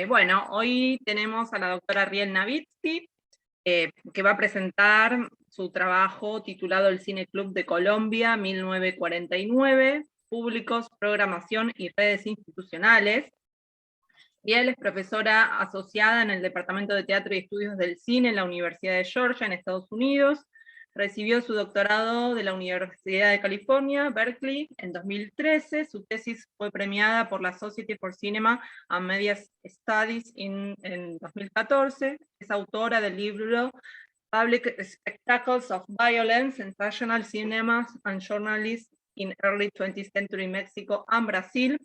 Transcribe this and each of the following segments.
Bueno, hoy tenemos a la doctora Riel Navitsky, que va a presentar su trabajo titulado El Cine Club de Colombia, 1949, Públicos, Programación y Redes Institucionales. Riel es profesora asociada en el Departamento de Teatro y Estudios del Cine en la Universidad de Georgia, en Estados Unidos. Recibió su doctorado de la Universidad de California, Berkeley, en 2013. Su tesis fue premiada por la Society for Cinema and Media Studies en 2014. Es autora del libro Public Spectacles of Violence, Sensational Cinemas and Journalism in Early 20th Century Mexico and Brazil,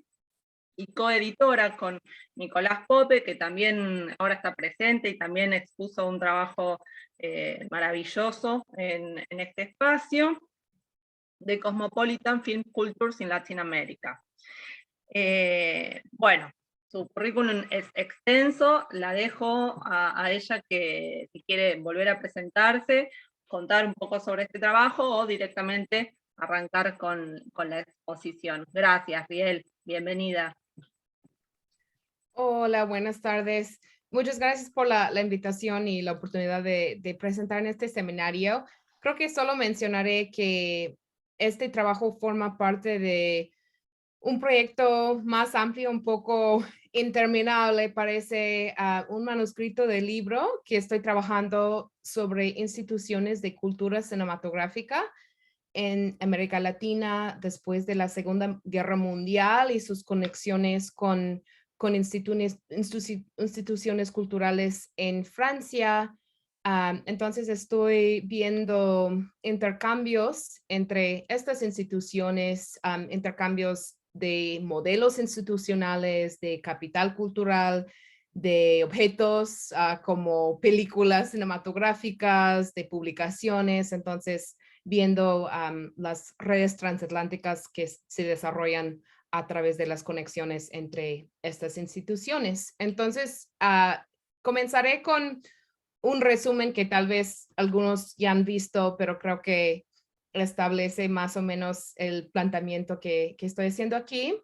y coeditora con Nicolás Pope, que también ahora está presente y también expuso un trabajo maravilloso en este espacio, de Cosmopolitan Film Cultures in Latin America. Bueno, su currículum es extenso, la dejo a ella que si quiere volver a presentarse, contar un poco sobre este trabajo o directamente arrancar con la exposición. Gracias, Riel, bienvenida. Hola, buenas tardes. Muchas gracias por la invitación y la oportunidad de presentar en este seminario. Creo que solo mencionaré que este trabajo forma parte de un proyecto más amplio, un poco interminable, parece un manuscrito de libro que estoy trabajando sobre instituciones de cultura cinematográfica en América Latina después de la Segunda Guerra Mundial y sus conexiones con instituciones culturales en Francia. Entonces estoy viendo intercambios entre estas instituciones, intercambios de modelos institucionales, de capital cultural, de objetos como películas cinematográficas, de publicaciones. Entonces, viendo las redes transatlánticas que se desarrollan a través de las conexiones entre estas instituciones. Entonces, comenzaré con un resumen que tal vez algunos ya han visto, pero creo que establece más o menos el planteamiento que estoy haciendo aquí.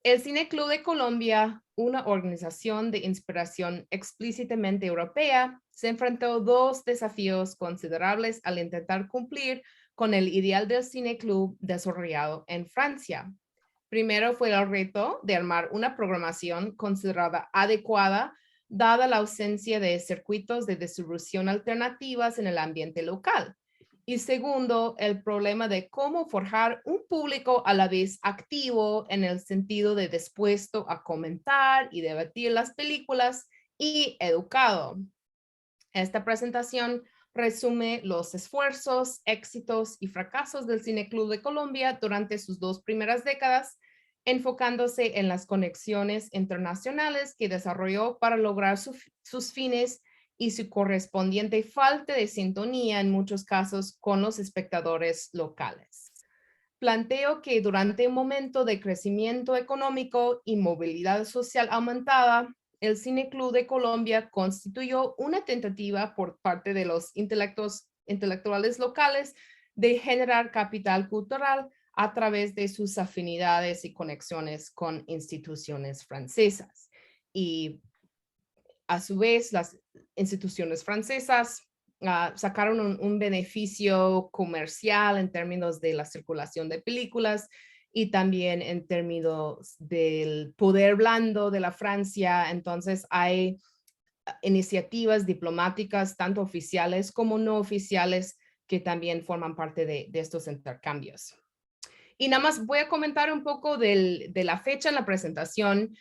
El Cine Club de Colombia, una organización de inspiración explícitamente europea, se enfrentó a dos desafíos considerables al intentar cumplir con el ideal del cine club desarrollado en Francia. Primero fue el reto de armar una programación considerada adecuada, dada la ausencia de circuitos de distribución alternativas en el ambiente local. Y segundo, el problema de cómo forjar un público a la vez activo en el sentido de dispuesto a comentar y debatir las películas y educado. Esta presentación resume los esfuerzos, éxitos y fracasos del Cine Club de Colombia durante sus dos primeras décadas, enfocándose en las conexiones internacionales que desarrolló para lograr sus fines y su correspondiente falta de sintonía en muchos casos con los espectadores locales. Planteo que durante un momento de crecimiento económico y movilidad social aumentada, el Cine Club de Colombia constituyó una tentativa por parte de los intelectuales locales de generar capital cultural a través de sus afinidades y conexiones con instituciones francesas. Y a su vez, las instituciones francesas sacaron un beneficio comercial en términos de la circulación de películas y también en términos del poder blando de la Francia. Entonces hay iniciativas diplomáticas, tanto oficiales como no oficiales, que también forman parte de estos intercambios. Y nada más voy a comentar un poco de la fecha en la presentación.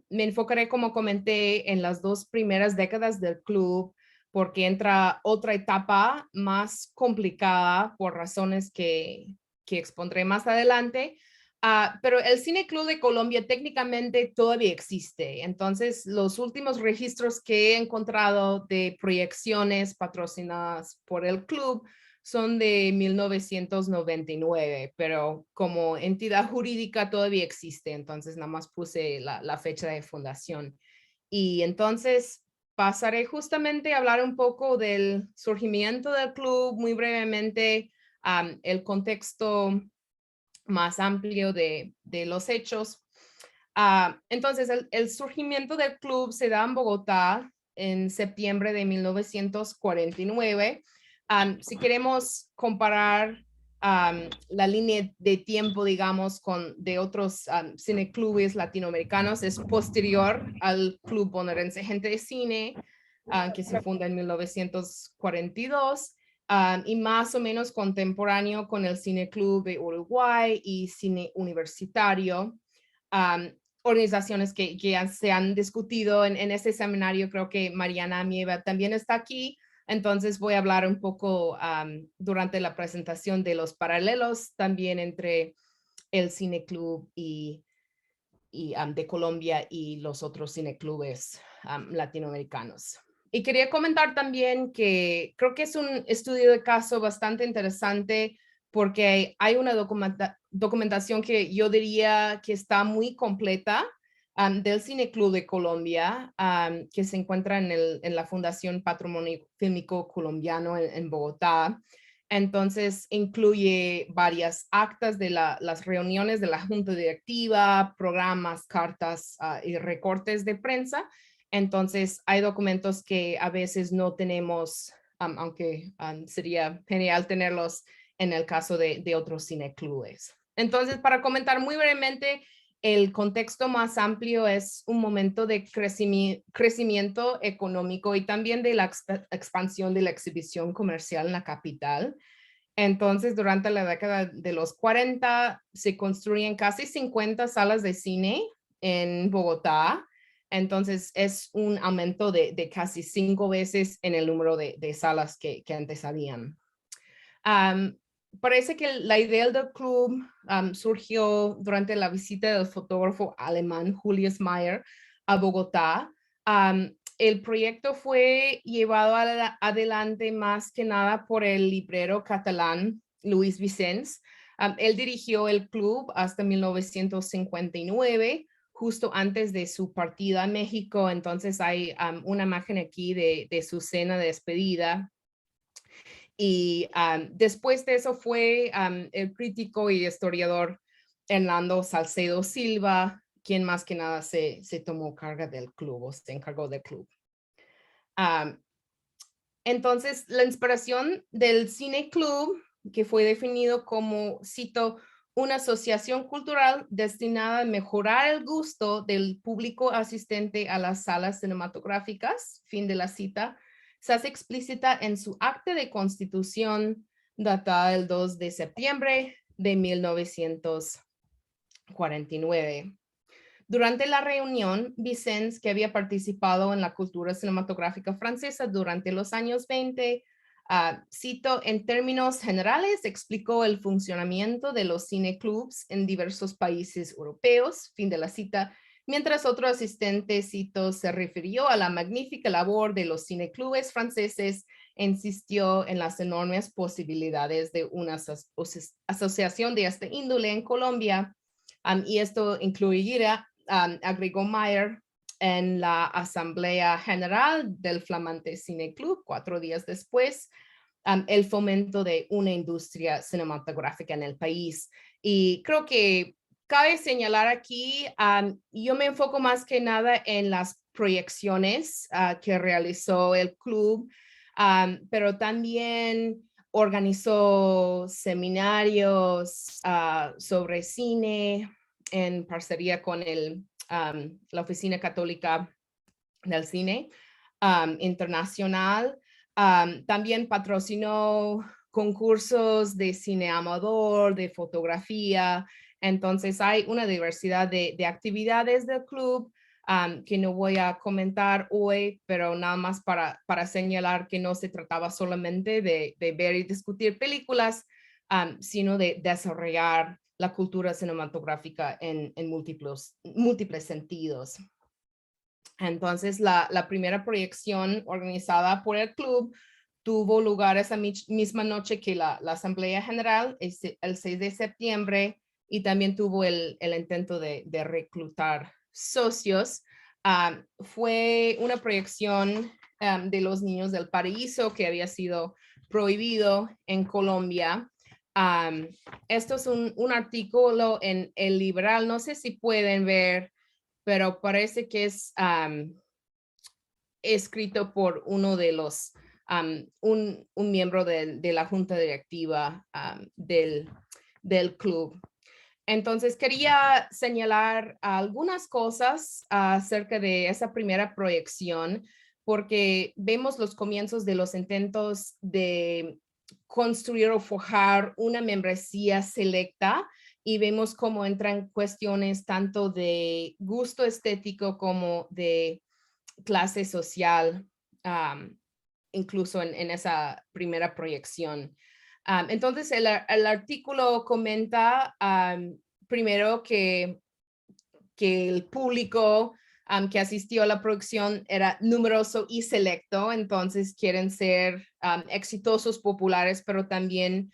Me enfocaré, como comenté, en las dos primeras décadas del club, porque entra otra etapa más complicada por razones que expondré más adelante. Pero el Cine Club de Colombia técnicamente todavía existe. Entonces, los últimos registros que he encontrado de proyecciones patrocinadas por el club son de 1999, pero como entidad jurídica todavía existe, entonces nada más puse la fecha de fundación. Y entonces pasaré justamente a hablar un poco del surgimiento del club muy brevemente, el contexto más amplio de los hechos. Entonces, el surgimiento del club se da en Bogotá en septiembre de 1949. Si queremos comparar la línea de tiempo, digamos, de otros cineclubes latinoamericanos, es posterior al Club Bonaerense Gente de Cine, que se funda en 1942, y más o menos contemporáneo con el Cineclub de Uruguay y Cine Universitario. Organizaciones que ya se han discutido en este seminario. Creo que Mariana Mieva también está aquí. Entonces voy a hablar un poco durante la presentación de los paralelos también entre el Cineclub de Colombia y los otros cineclubes latinoamericanos. Y quería comentar también que creo que es un estudio de caso bastante interesante porque hay una documentación que yo diría que está muy completa del Cineclub de Colombia, que se encuentra en la Fundación Patrimonio Fílmico Colombiano en Bogotá. Entonces, incluye varias actas de las reuniones de la junta directiva, programas, cartas y recortes de prensa. Entonces, hay documentos que a veces no tenemos, aunque sería genial tenerlos en el caso de otros cineclubes. Entonces, para comentar muy brevemente, el contexto más amplio es un momento de crecimiento económico y también de la expansión de la exhibición comercial en la capital. Entonces, durante la década de los 40, se construyen casi 50 salas de cine en Bogotá. Entonces, es un aumento de casi 5 veces en el número de salas que antes habían. Parece que la idea del club surgió durante la visita del fotógrafo alemán Julius Mayer a Bogotá. El proyecto fue llevado adelante más que nada por el librero catalán Luis Vicens. Él dirigió el club hasta 1959, justo antes de su partida a México. Entonces hay una imagen aquí de su cena de despedida. Y después de eso fue el crítico y historiador Hernando Salcedo Silva, quien más que nada se tomó carga del club o se encargó del club. Entonces, la inspiración del Cine Club, que fue definido como, cito, una asociación cultural destinada a mejorar el gusto del público asistente a las salas cinematográficas, fin de la cita, se hace explícita en su acta de constitución datada el 2 de septiembre de 1949. Durante la reunión, Vicens, que había participado en la cultura cinematográfica francesa durante los años 20, cito, en términos generales, explicó el funcionamiento de los cineclubs en diversos países europeos, fin de la cita, mientras otro asistente, cito, se refirió a la magnífica labor de los cineclubes franceses e insistió en las enormes posibilidades de una asociación de este índole en Colombia. Y esto incluirá, agregó Mayer, en la Asamblea General del flamante Cineclub 4 días después, el fomento de una industria cinematográfica en el país. Y creo que cabe señalar aquí, yo me enfoco más que nada en las proyecciones que realizó el club, pero también organizó seminarios sobre cine en parcería con la Oficina Católica del Cine Internacional. También patrocinó concursos de cine amador, de fotografía. Entonces hay una diversidad de actividades del club que no voy a comentar hoy, pero nada más para señalar que no se trataba solamente de ver y discutir películas, sino de desarrollar la cultura cinematográfica en múltiples sentidos. Entonces, la primera proyección organizada por el club tuvo lugar esa misma noche que la Asamblea General, el 6 de septiembre, y también tuvo el intento de reclutar socios. Fue una proyección de Los Niños del Paraíso que había sido prohibido en Colombia. Esto es un artículo en El Liberal, no sé si pueden ver, pero parece que es escrito por uno de los, un miembro de la junta directiva del club. Entonces, quería señalar algunas cosas acerca de esa primera proyección, porque vemos los comienzos de los intentos de construir o forjar una membresía selecta y vemos cómo entran cuestiones tanto de gusto estético como de clase social, um, incluso en esa primera proyección. Entonces, el artículo comenta primero que el público que asistió a la producción era numeroso y selecto, entonces quieren ser exitosos, populares, pero también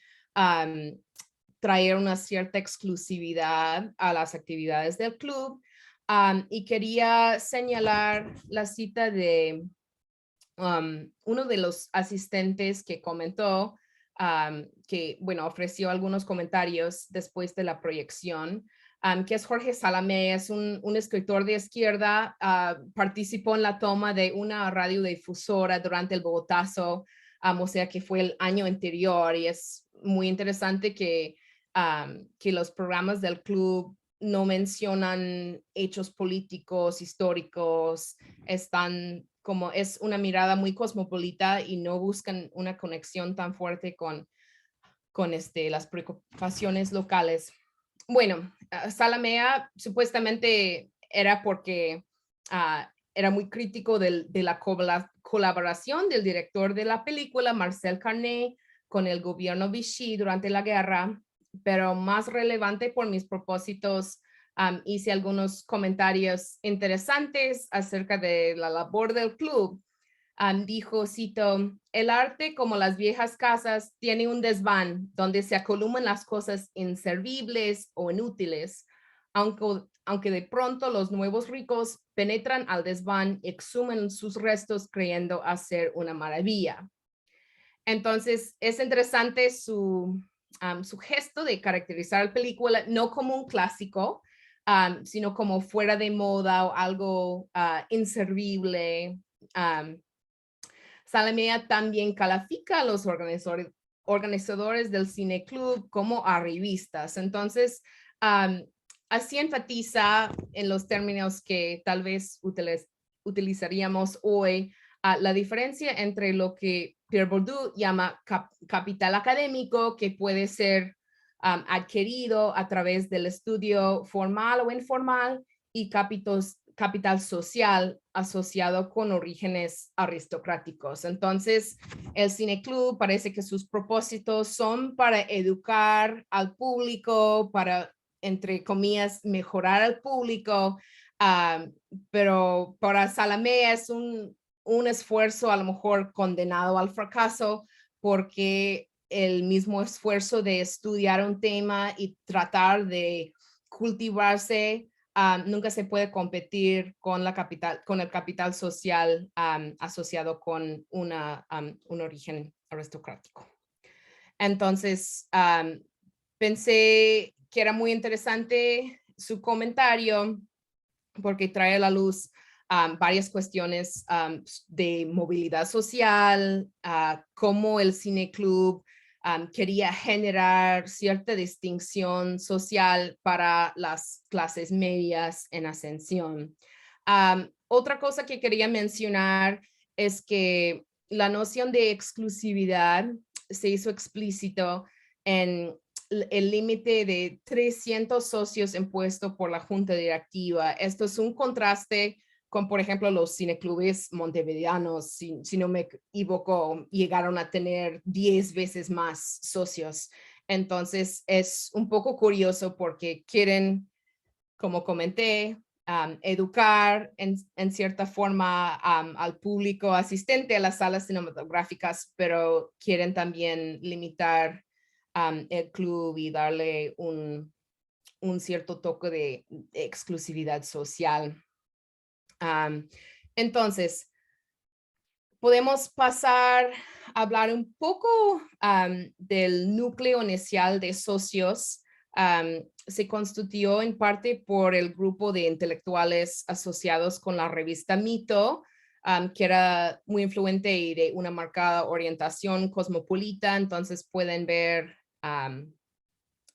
traer una cierta exclusividad a las actividades del club. Y quería señalar la cita de uno de los asistentes que comentó, que, bueno, ofreció algunos comentarios después de la proyección, que es Jorge Salamé, es un escritor de izquierda, participó en la toma de una radiodifusora durante el Bogotazo, o sea que fue el año anterior, y es muy interesante que los programas del club no mencionan hechos políticos, históricos, están como es una mirada muy cosmopolita y no buscan una conexión tan fuerte con las preocupaciones locales. Bueno, Salamea supuestamente era porque era muy crítico de la colaboración del director de la película, Marcel Carné, con el gobierno Vichy durante la guerra, pero más relevante por mis propósitos, hice algunos comentarios interesantes acerca de la labor del club. Dijo, cito, el arte como las viejas casas tiene un desván donde se acoluman las cosas inservibles o inútiles, aunque de pronto los nuevos ricos penetran al desván y exhumen sus restos creyendo hacer una maravilla. Entonces, es interesante su gesto de caracterizar la película no como un clásico, sino como fuera de moda o algo inservible. Salamea también califica a los organizadores del Cine Club como a revistas. Entonces, así enfatiza en los términos que tal vez utilizaríamos hoy la diferencia entre lo que Pierre Bourdieu llama capital académico, que puede ser adquirido a través del estudio formal o informal, y capital social asociado con orígenes aristocráticos. Entonces, el Cine Club parece que sus propósitos son para educar al público, para, entre comillas, mejorar al público, pero para Salamé es un esfuerzo a lo mejor condenado al fracaso, porque el mismo esfuerzo de estudiar un tema y tratar de cultivarse nunca se puede competir con el capital social asociado con un origen aristocrático. Entonces, pensé que era muy interesante su comentario porque trae a la luz varias cuestiones de movilidad social, cómo el Cine Club quería generar cierta distinción social para las clases medias en ascensión. Otra cosa que quería mencionar es que la noción de exclusividad se hizo explícito en el límite de 300 socios impuesto por la junta directiva. Esto es un contraste con, por ejemplo, los cineclubes montevideanos, si no me equivoco, llegaron a tener 10 veces más socios. Entonces, es un poco curioso porque quieren, como comenté, educar en cierta forma al público asistente a las salas cinematográficas, pero quieren también limitar el club y darle un cierto toque de exclusividad social. Entonces, podemos pasar a hablar un poco del núcleo inicial de socios. Se constituyó en parte por el grupo de intelectuales asociados con la revista Mito, que era muy influente y de una marcada orientación cosmopolita. Entonces pueden ver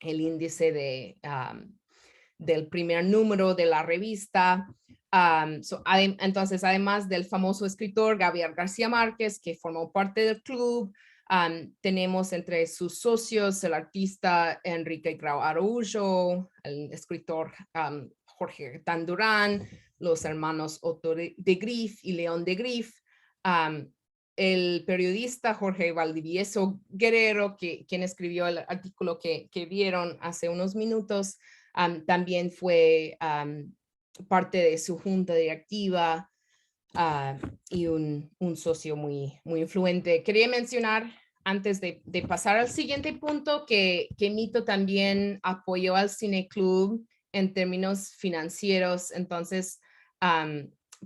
el índice del primer número de la revista. Entonces, además del famoso escritor Gabriel García Márquez, que formó parte del club, tenemos entre sus socios el artista Enrique Grau Araújo, el escritor Jorge Tandurán, los hermanos Otto de Grief y León de Grief, el periodista Jorge Valdivieso Guerrero, quien escribió el artículo que vieron hace unos minutos, también fue parte de su junta directiva y un socio muy influente. Quería mencionar, antes de pasar al siguiente punto, que Mito también apoyó al Cine Club en términos financieros. Entonces,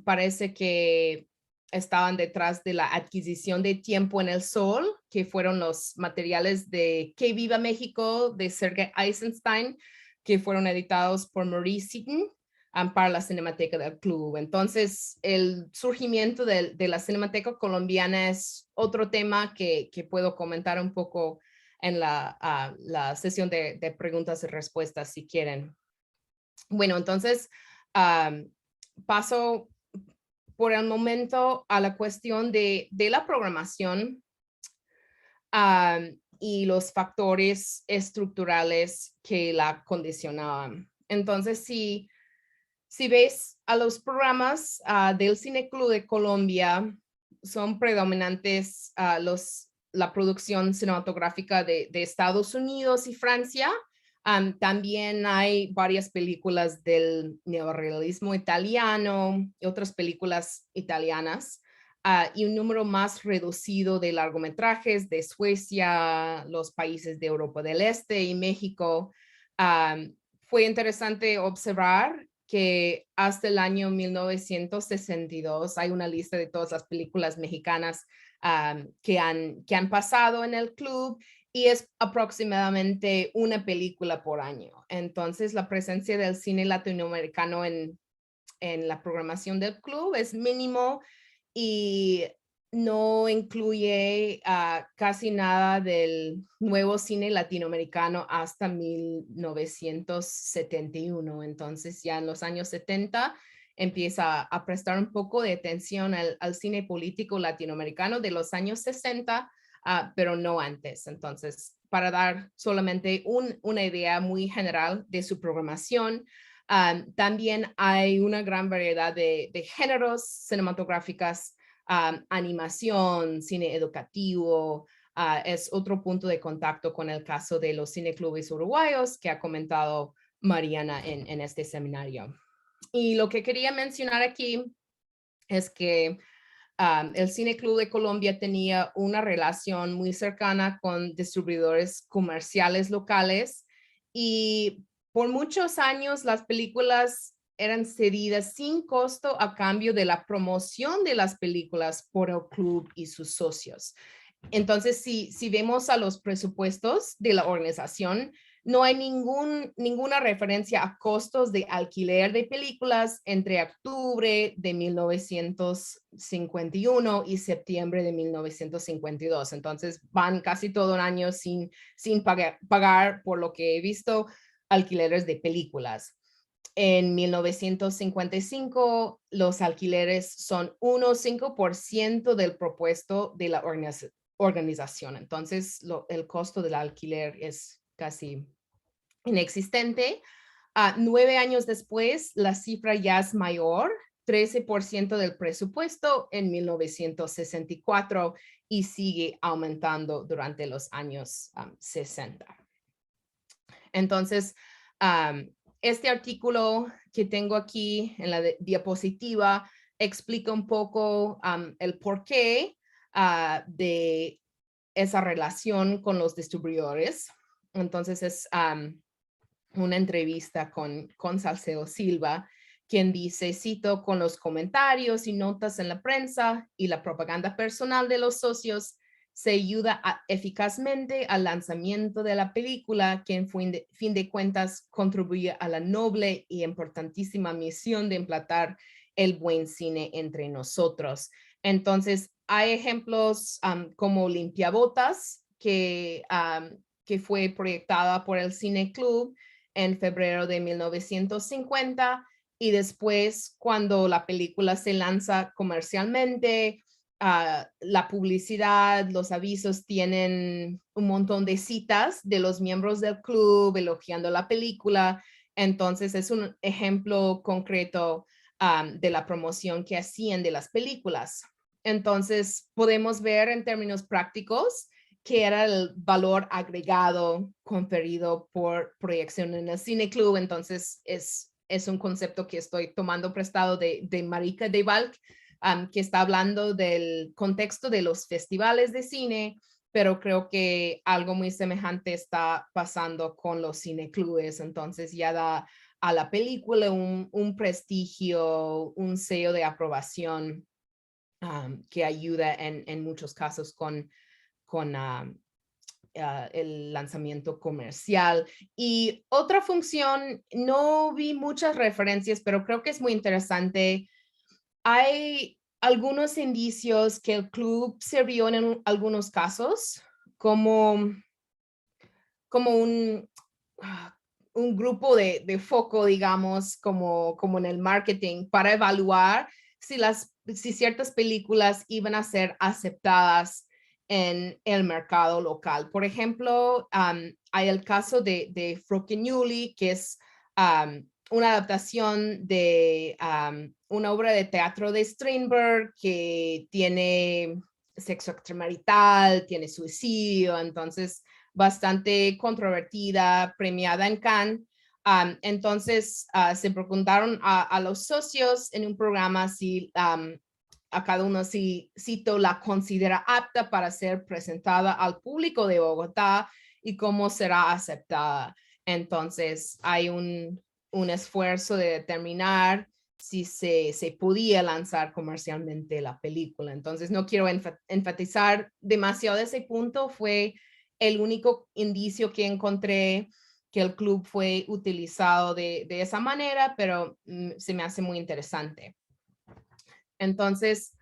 parece que estaban detrás de la adquisición de Tiempo en el Sol, que fueron los materiales de Que Viva México de Sergei Eisenstein, que fueron editados por Maurice Seaton para la Cinemateca del Club. Entonces, el surgimiento de la Cinemateca colombiana es otro tema que puedo comentar un poco en la sesión de preguntas y respuestas, si quieren. Bueno, entonces, paso por el momento a la cuestión de la programación y los factores estructurales que la condicionaban. Entonces, si ves a los programas del Cine Club de Colombia, son predominantes la producción cinematográfica de Estados Unidos y Francia. También hay varias películas del neorrealismo italiano y otras películas italianas, y un número más reducido de largometrajes de Suecia, los países de Europa del Este y México. Fue interesante observar que hasta el año 1962 hay una lista de todas las películas mexicanas que han pasado en el club, y es aproximadamente una película por año. Entonces, la presencia del cine latinoamericano en la programación del club es mínimo y no incluye casi nada del nuevo cine latinoamericano hasta 1971. Entonces, ya en los años 70 empieza a prestar un poco de atención al cine político latinoamericano de los años 60, pero no antes. Entonces, para dar solamente una idea muy general de su programación, también hay una gran variedad de géneros cinematográficas, animación, cine educativo. Es otro punto de contacto con el caso de los cineclubes uruguayos que ha comentado Mariana en este seminario. Y lo que quería mencionar aquí es que el Cine Club de Colombia tenía una relación muy cercana con distribuidores comerciales locales, y por muchos años las películas eran cedidas sin costo a cambio de la promoción de las películas por el club y sus socios. Entonces, si vemos a los presupuestos de la organización, no hay ninguna referencia a costos de alquiler de películas entre octubre de 1951 y septiembre de 1952. Entonces, van casi todo un año sin pagar, por lo que he visto, alquileres de películas. En 1955, los alquileres son 1,5% del propuesto de la organización. Entonces, el costo del alquiler es casi inexistente. 9 años después, la cifra ya es mayor, 13% del presupuesto en 1964, y sigue aumentando durante los años 60. Entonces, este artículo que tengo aquí en la diapositiva explica un poco el porqué de esa relación con los distribuidores. Entonces, es una entrevista con Salcedo Silva, quien dice, cito, con los comentarios y notas en la prensa y la propaganda personal de los socios, se ayuda eficazmente al lanzamiento de la película, que en fin de cuentas contribuye a la noble y importantísima misión de implantar el buen cine entre nosotros. Entonces, hay ejemplos como Limpiabotas, que fue proyectada por el Cine Club en febrero de 1950, y después, cuando la película se lanza comercialmente, la publicidad, los avisos tienen un montón de citas de los miembros del club elogiando la película. Entonces, es un ejemplo concreto de la promoción que hacían de las películas. Entonces, podemos ver en términos prácticos que era el valor agregado conferido por proyección en el Cine Club. Entonces, es un concepto que estoy tomando prestado de Marika de Valk, que está hablando del contexto de los festivales de cine, pero creo que algo muy semejante está pasando con los cineclubes. Entonces ya da a la película un prestigio, un sello de aprobación que ayuda en muchos casos con el lanzamiento comercial. Y otra función, no vi muchas referencias, pero creo que es muy interesante. Hay algunos indicios que el club sirvió en algunos casos como, como un grupo de foco, digamos, como en el marketing, para evaluar si ciertas películas iban a ser aceptadas en el mercado local. Por ejemplo, hay el caso de Fröken que es una adaptación de una obra de teatro de Strindberg que tiene sexo extramarital, tiene suicidio, entonces bastante controvertida, premiada en Cannes. Entonces se preguntaron a los socios en un programa si a cada uno si Cito la considera apta para ser presentada al público de Bogotá y cómo será aceptada. Entonces hay un esfuerzo de determinar si se podía lanzar comercialmente la película. Entonces no quiero enfatizar demasiado ese punto, fue el único indicio que encontré que el club fue utilizado de esa manera, pero se me hace muy interesante. Entonces,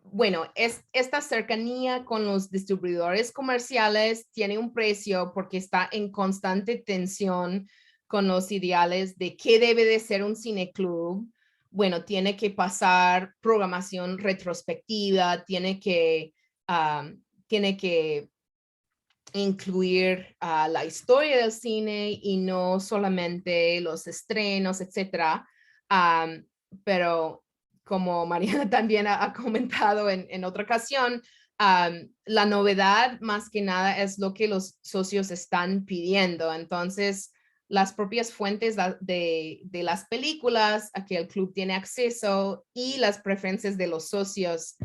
bueno, esta cercanía con los distribuidores comerciales tiene un precio porque está en constante tensión con los ideales de qué debe de ser un cineclub. Bueno, tiene que pasar programación retrospectiva, tiene que incluir la historia del cine y no solamente los estrenos, etcétera. Pero como Mariana también ha comentado en otra ocasión, la novedad más que nada es lo que los socios están pidiendo. Entonces, las propias fuentes de las películas a que el club tiene acceso y las preferencias de los socios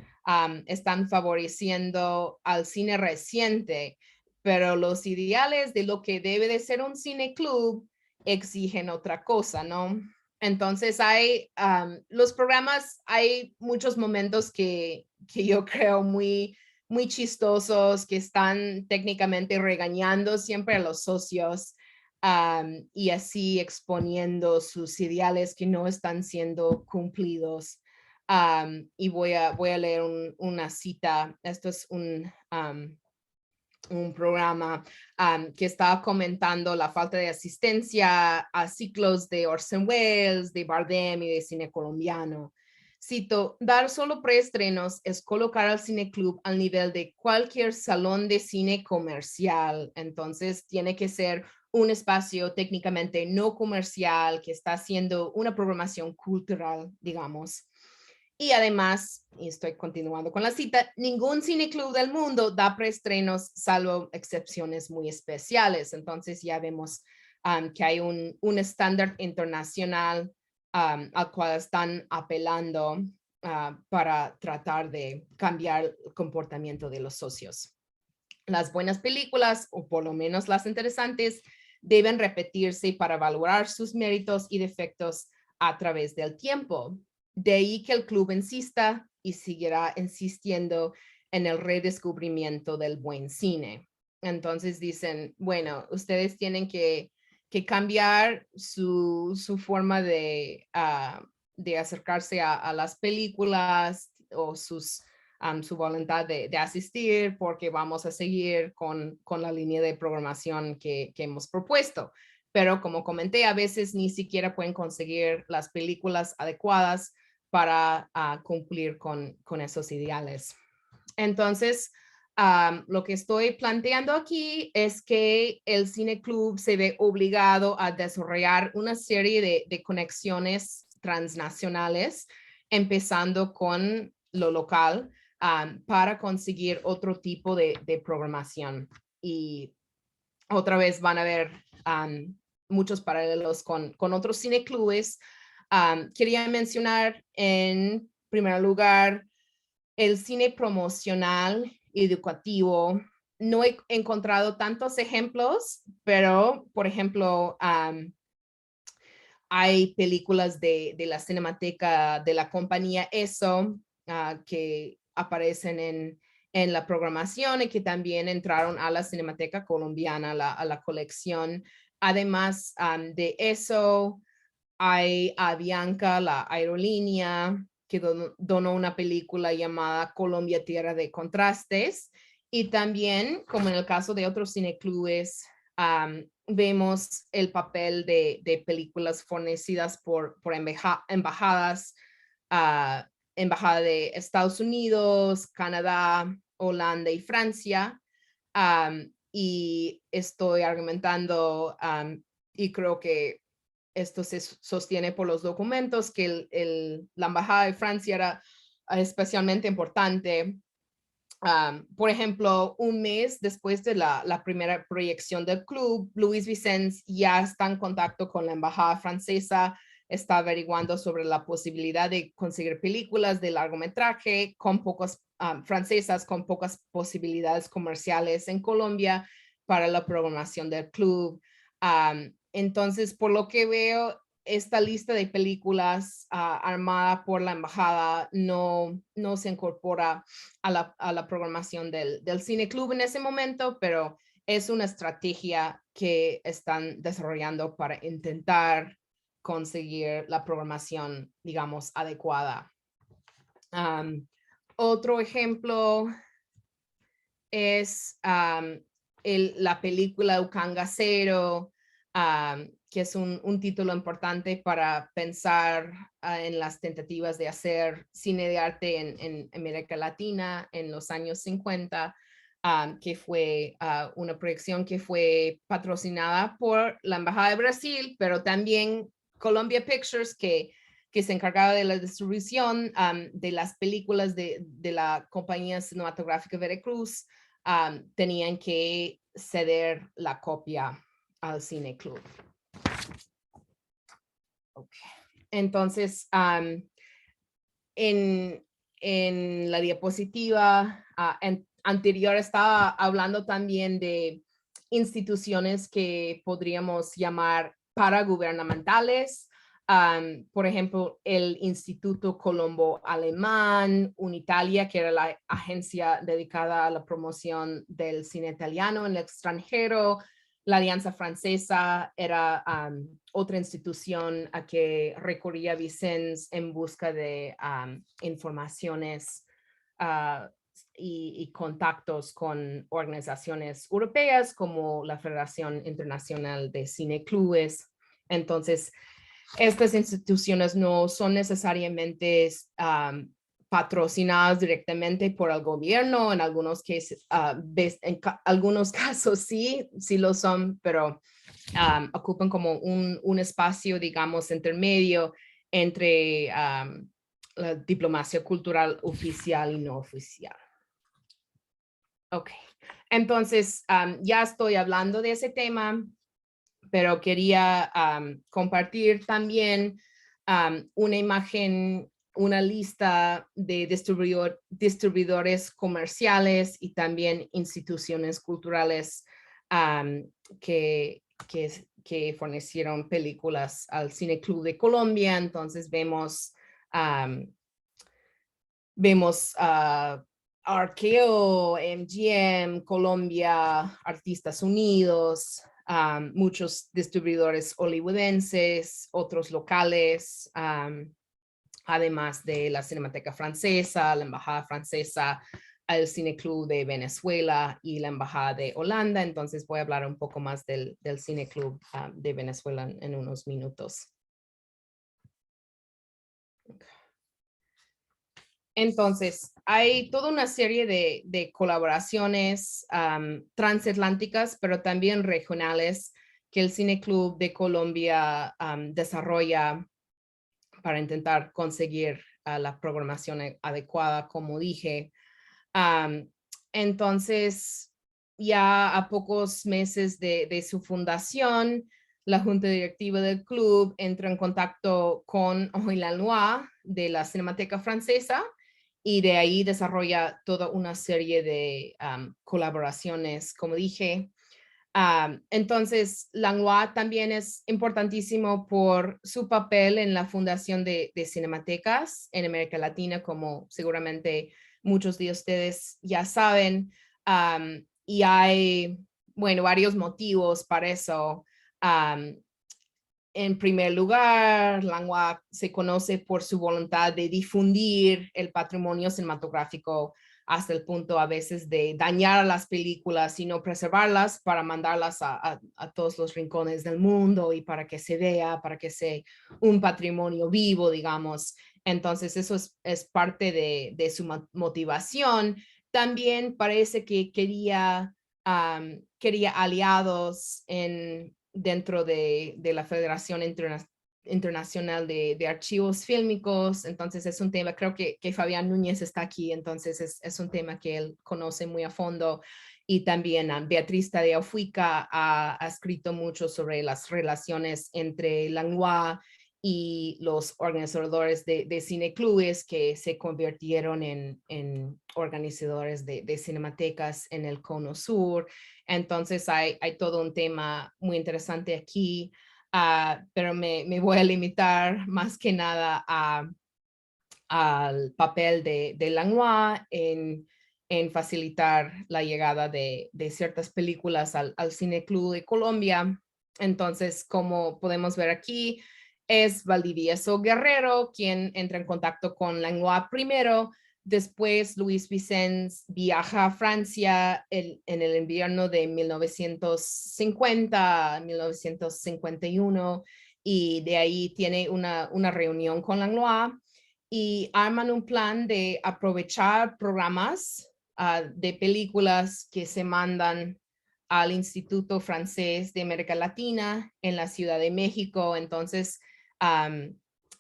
están favoreciendo al cine reciente, pero los ideales de lo que debe de ser un cineclub exigen otra cosa, ¿no? Entonces los programas, hay muchos momentos que yo creo muy chistosos, que están técnicamente regañando siempre a los socios y así exponiendo sus ideales que no están siendo cumplidos. Y voy a leer una cita. Esto es un programa que estaba comentando la falta de asistencia a ciclos de Orson Welles, de Bardem y de cine colombiano. Cito, dar solo preestrenos es colocar al Cine Club al nivel de cualquier salón de cine comercial. Entonces tiene que ser un espacio técnicamente no comercial que está haciendo una programación cultural, digamos. Y además, y estoy continuando con la cita, ningún cineclub del mundo da preestrenos salvo excepciones muy especiales. Entonces ya vemos que hay un estándar internacional al cual están apelando para tratar de cambiar el comportamiento de los socios. Las buenas películas, o por lo menos las interesantes, deben repetirse para valorar sus méritos y defectos a través del tiempo. De ahí que el club insista y seguirá insistiendo en el redescubrimiento del buen cine. Entonces dicen, bueno, ustedes tienen que cambiar su forma de acercarse a las películas o su voluntad de asistir, porque vamos a seguir con la línea de programación que hemos propuesto. Pero como comenté, a veces ni siquiera pueden conseguir las películas adecuadas para cumplir con esos ideales. Entonces, lo que estoy planteando aquí es que el Cine Club se ve obligado a desarrollar una serie de conexiones transnacionales, empezando con lo local, para conseguir otro tipo de programación. Y otra vez van a ver muchos paralelos con otros cineclubes. Quería mencionar en primer lugar el cine promocional educativo. No he encontrado tantos ejemplos, pero por ejemplo, hay películas de la Cinemateca de la compañía ESO que aparecen en la programación y que también entraron a la Cinemateca Colombiana, a la colección. Además de eso, hay Avianca, la aerolínea, que donó una película llamada Colombia, Tierra de Contrastes. Y también, como en el caso de otros cineclubes, vemos el papel de películas fornecidas por embajadas, embajada de Estados Unidos, Canadá, Holanda y Francia. Y estoy argumentando, y creo que esto se sostiene por los documentos, que la embajada de Francia era especialmente importante. Por ejemplo, un mes después de la primera proyección del club, Luis Vicens ya está en contacto con la embajada francesa, está averiguando sobre la posibilidad de conseguir películas de largometraje francesas con pocas posibilidades comerciales en Colombia para la programación del club. Entonces, por lo que veo, esta lista de películas armada por la embajada no se incorpora a la programación del Cine Club en ese momento, pero es una estrategia que están desarrollando para intentar conseguir la programación, digamos, adecuada. Otro ejemplo es la película Ucangacero, que es un título importante para pensar en las tentativas de hacer cine de arte en América Latina en los años 50, que fue una proyección que fue patrocinada por la Embajada de Brasil, pero también Columbia Pictures, que se encargaba de la distribución de las películas de la compañía cinematográfica Veracruz, tenían que ceder la copia al Cine Club. Okay. Entonces, en la diapositiva anterior estaba hablando también de instituciones que podríamos llamar paragubernamentales. Por ejemplo, el Instituto Colombo Alemán, Unitalia, que era la agencia dedicada a la promoción del cine italiano en el extranjero. La Alianza Francesa era otra institución a que recurría Vicens en busca de informaciones y contactos con organizaciones europeas como la Federación Internacional de Cineclubes. Entonces, estas instituciones no son necesariamente patrocinadas directamente por el gobierno. En algunos casos, algunos casos sí lo son, pero ocupan como un espacio, digamos, intermedio entre la diplomacia cultural oficial y no oficial. Ok, entonces ya estoy hablando de ese tema, pero quería compartir también una imagen, una lista de distribuidores comerciales y también instituciones culturales que que fornecieron películas al Cine Club de Colombia. Entonces vemos RKO, MGM, Colombia, Artistas Unidos, muchos distribuidores hollywoodenses, otros locales, además de la Cinemateca Francesa, la Embajada Francesa, el Cine Club de Venezuela y la Embajada de Holanda. Entonces voy a hablar un poco más del Cine Club de Venezuela en unos minutos. Entonces, hay toda una serie de colaboraciones transatlánticas, pero también regionales que el Cine Club de Colombia desarrolla para intentar conseguir la programación adecuada, como dije. Entonces, ya a pocos meses de su fundación, la junta directiva del club entra en contacto con Henri Lanois de la Cinemateca Francesa y de ahí desarrolla toda una serie de colaboraciones, como dije. Entonces, Lanois también es importantísimo por su papel en la fundación de cinematecas en América Latina, como seguramente muchos de ustedes ya saben. Y hay, bueno, varios motivos para eso. En primer lugar, Lanois se conoce por su voluntad de difundir el patrimonio cinematográfico hasta el punto a veces de dañar las películas, sino preservarlas para mandarlas a todos los rincones del mundo y para que se vea, para que sea un patrimonio vivo, digamos. Entonces eso es parte de su motivación. También parece que quería aliados dentro de la Federación Internacional de Archivos Fílmicos. Entonces es un tema, creo que Fabián Núñez está aquí, entonces es un tema que él conoce muy a fondo. Y también Beatriz Tadeo Fuica ha escrito mucho sobre las relaciones entre Lanois y los organizadores de cineclubes que se convirtieron en organizadores de cinematecas en el Cono Sur. Entonces hay todo un tema muy interesante aquí, pero me voy a limitar más que nada al papel de Lanois en facilitar la llegada de ciertas películas al Cine Club de Colombia. Entonces, como podemos ver aquí, es Valdivieso Guerrero quien entra en contacto con Lanois primero. Después, Luis Vicens viaja a Francia en el invierno de 1950-1951 y de ahí tiene una reunión con Lanois y arman un plan de aprovechar programas de películas que se mandan al Instituto Francés de América Latina en la Ciudad de México. Entonces,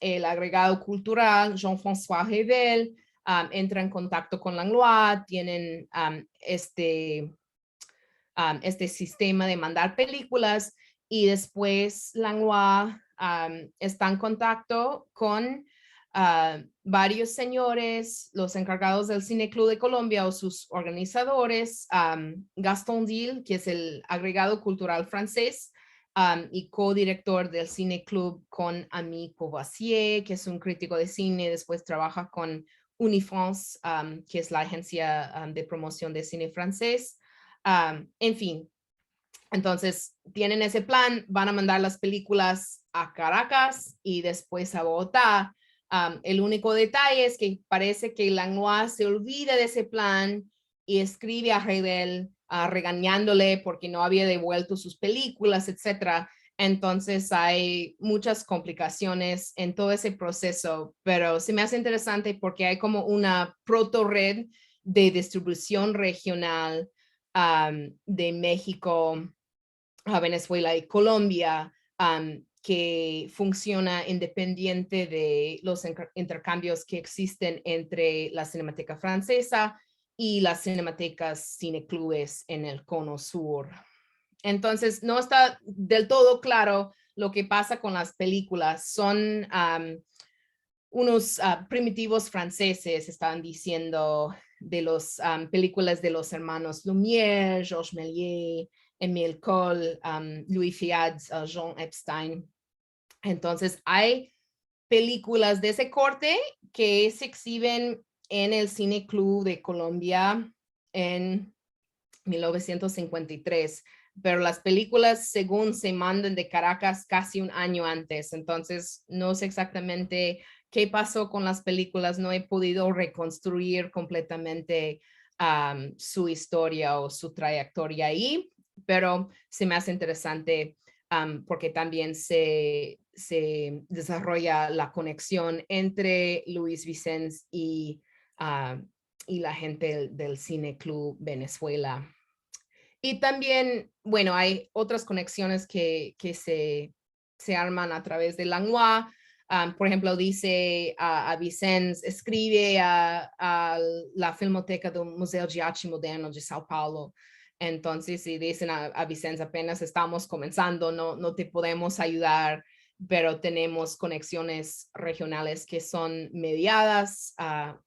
el agregado cultural, Jean-François Revel, entra en contacto con Lanois, tienen este sistema de mandar películas y después Lanois está en contacto con varios señores, los encargados del Cine Club de Colombia o sus organizadores, Gaston Dil, que es el agregado cultural francés, y co-director del Cine Club con Ami Courvoisier, que es un crítico de cine, después trabaja con Unifrance, que es la agencia de promoción de cine francés. En fin, entonces tienen ese plan, van a mandar las películas a Caracas y después a Bogotá. El único detalle es que parece que Lanois se olvida de ese plan y escribe a Revel regañándole porque no había devuelto sus películas, etcétera. Entonces hay muchas complicaciones en todo ese proceso, pero se me hace interesante porque hay como una proto red de distribución regional de México a Venezuela y Colombia, que funciona independiente de los intercambios que existen entre la Cinemateca Francesa y las cinematecas cineclubes en el Cono Sur. Entonces, no está del todo claro lo que pasa con las películas. Son unos primitivos franceses, estaban diciendo, de las películas de los hermanos Lumière, Georges Méliès, Emile Cole, Louis Fiat, Jean Epstein. Entonces hay películas de ese corte que se exhiben en el Cine Club de Colombia en 1953, pero las películas según se mandan de Caracas casi un año antes, entonces no sé exactamente qué pasó con las películas, no he podido reconstruir completamente su historia o su trayectoria ahí, pero se me hace interesante porque también se desarrolla la conexión entre Luis Vicens y la gente del Cine Club Venezuela. Y también, bueno, hay otras conexiones que se arman a través de Langlois. Por ejemplo, dice a Vicens, escribe a la Filmoteca do Museu de Arte Moderno de Sao Paulo. Entonces, si dicen a Vicens, apenas estamos comenzando, no te podemos ayudar, pero tenemos conexiones regionales que son mediadas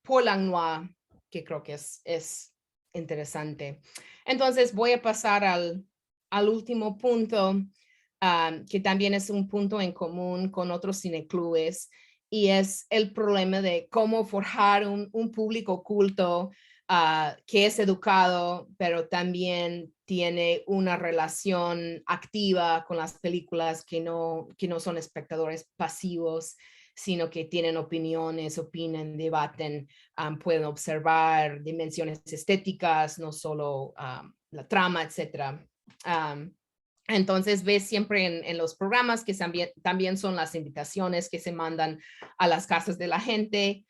por Langlois, que creo que es interesante. Entonces voy a pasar al último punto, que también es un punto en común con otros cineclubes, y es el problema de cómo forjar un público culto que es educado, pero también tiene una relación activa con las películas que no son espectadores pasivos, sino que tienen opiniones, opinan, debaten, pueden observar dimensiones estéticas, no solo la trama, etc. Entonces ves siempre en los programas que también son las invitaciones que se mandan a las casas de la gente.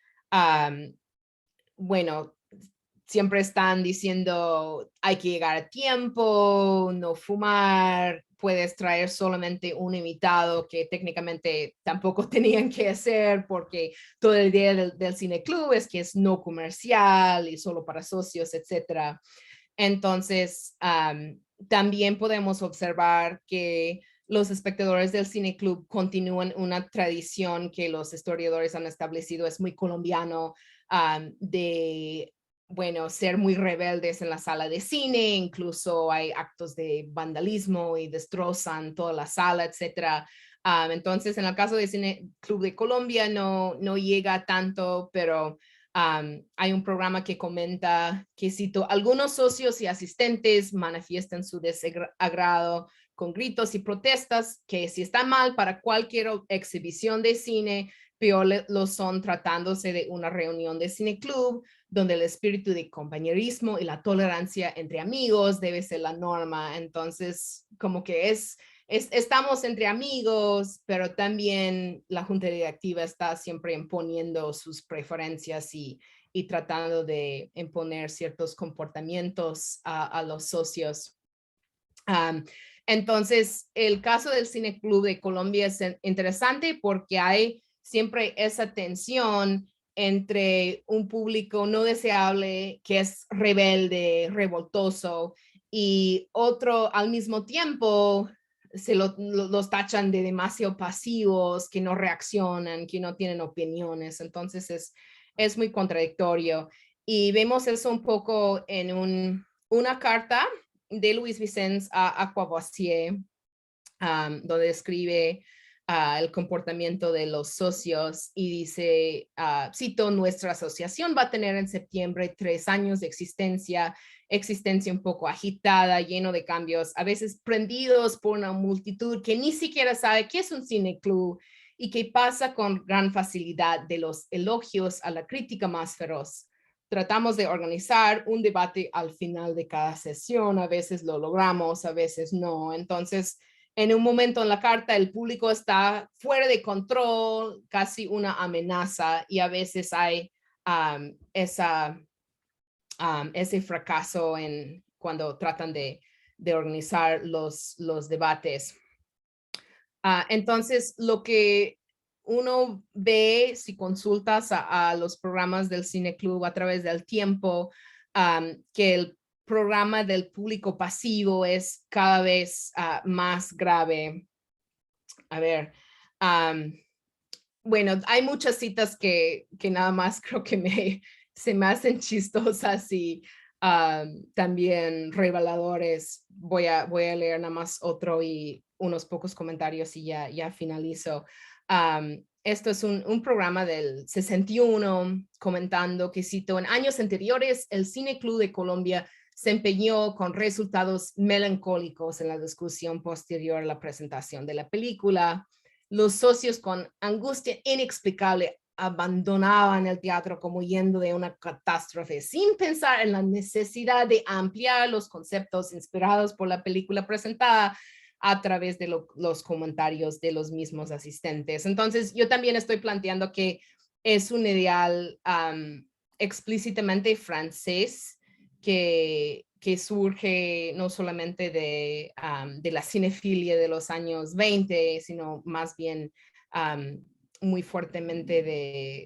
Bueno, siempre están diciendo hay que llegar a tiempo, no fumar, puedes traer solamente un invitado que técnicamente tampoco tenían que hacer porque todo el día del cine club es que es no comercial y solo para socios, etc. Entonces, también podemos observar que los espectadores del cine club continúan una tradición que los historiadores han establecido, es muy colombiano, de bueno, ser muy rebeldes en la sala de cine, incluso hay actos de vandalismo y destrozan toda la sala, etcétera. Entonces, en el caso del Cine Club de Colombia no llega tanto, pero hay un programa que comenta que cito, algunos socios y asistentes manifiestan su desagrado con gritos y protestas que si está mal para cualquier exhibición de cine, peor lo son tratándose de una reunión de cine club donde el espíritu de compañerismo y la tolerancia entre amigos debe ser la norma. Entonces, como que estamos entre amigos, pero también la junta directiva está siempre imponiendo sus preferencias y tratando de imponer ciertos comportamientos a los socios. Entonces, el caso del Cine Club de Colombia es interesante porque hay siempre esa tensión entre un público no deseable que es rebelde, revoltoso, y otro al mismo tiempo los tachan de demasiado pasivos, que no reaccionan, que no tienen opiniones. Entonces es muy contradictorio. Y vemos eso un poco en una carta de Luis Vicens a Courvoisier, donde describe el comportamiento de los socios y dice, cito, nuestra asociación va a tener en septiembre 3 años de existencia un poco agitada, lleno de cambios, a veces prendidos por una multitud que ni siquiera sabe qué es un cineclub y que pasa con gran facilidad de los elogios a la crítica más feroz. Tratamos de organizar un debate al final de cada sesión, a veces lo logramos, a veces no. Entonces, en un momento en la carta el público está fuera de control, casi una amenaza, y a veces hay ese fracaso cuando tratan de organizar los debates. Entonces, lo que uno ve si consultas a los programas del Cine Club a través del tiempo, que el programa del público pasivo es cada vez más grave. A ver, bueno, hay muchas citas que nada más creo que se me hacen chistosas y también reveladores. Voy a leer nada más otro y unos pocos comentarios y ya finalizo. Esto es un programa del 61 comentando que, cito, en años anteriores el Cine Club de Colombia se empeñó con resultados melancólicos en la discusión posterior a la presentación de la película. Los socios con angustia inexplicable abandonaban el teatro como huyendo de una catástrofe, sin pensar en la necesidad de ampliar los conceptos inspirados por la película presentada a través de los comentarios de los mismos asistentes. Entonces, yo también estoy planteando que es un ideal explícitamente francés que surge no solamente de la cinefilia de los años 20, sino más bien muy fuertemente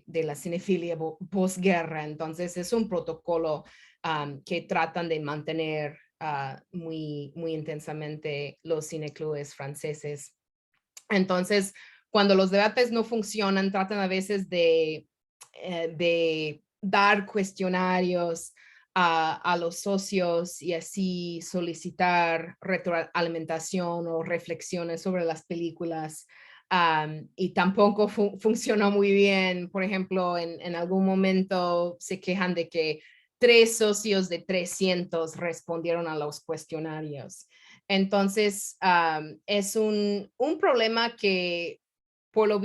de la cinefilia posguerra. Entonces es un protocolo que tratan de mantener muy intensamente los cineclubes franceses. Entonces, cuando los debates no funcionan, tratan a veces de dar cuestionarios a los socios y así solicitar retroalimentación o reflexiones sobre las películas. Y tampoco funcionó muy bien. Por ejemplo, en algún momento se quejan de que 3 socios de 300 respondieron a los cuestionarios. Entonces, es un problema que, por lo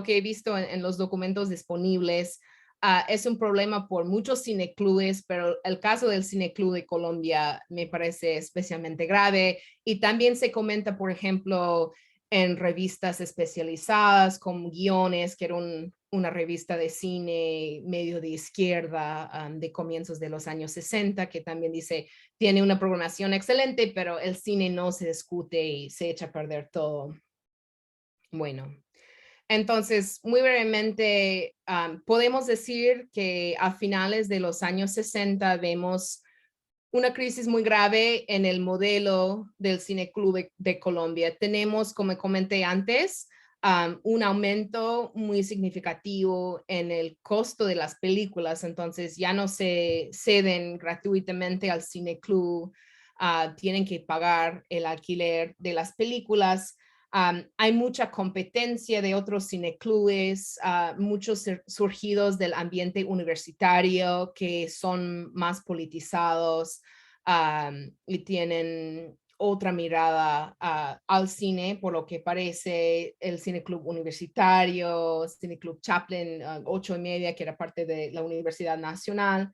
que he visto en los documentos disponibles, es un problema por muchos cineclubes, pero el caso del Cineclub de Colombia me parece especialmente grave. Y también se comenta, por ejemplo, en revistas especializadas como Guiones, que era una revista de cine medio de izquierda de comienzos de los años 60, que también dice, tiene una programación excelente, pero el cine no se discute y se echa a perder todo. Bueno, entonces, muy brevemente, podemos decir que a finales de los años 60 vemos una crisis muy grave en el modelo del Cine Club de Colombia. Tenemos, como comenté antes, un aumento muy significativo en el costo de las películas. Entonces, ya no se ceden gratuitamente al Cine Club, tienen que pagar el alquiler de las películas. Hay mucha competencia de otros cineclubes, muchos surgidos del ambiente universitario que son más politizados y tienen otra mirada al cine, por lo que parece el Cineclub Universitario, Cineclub Chaplin, 8:30, que era parte de la Universidad Nacional.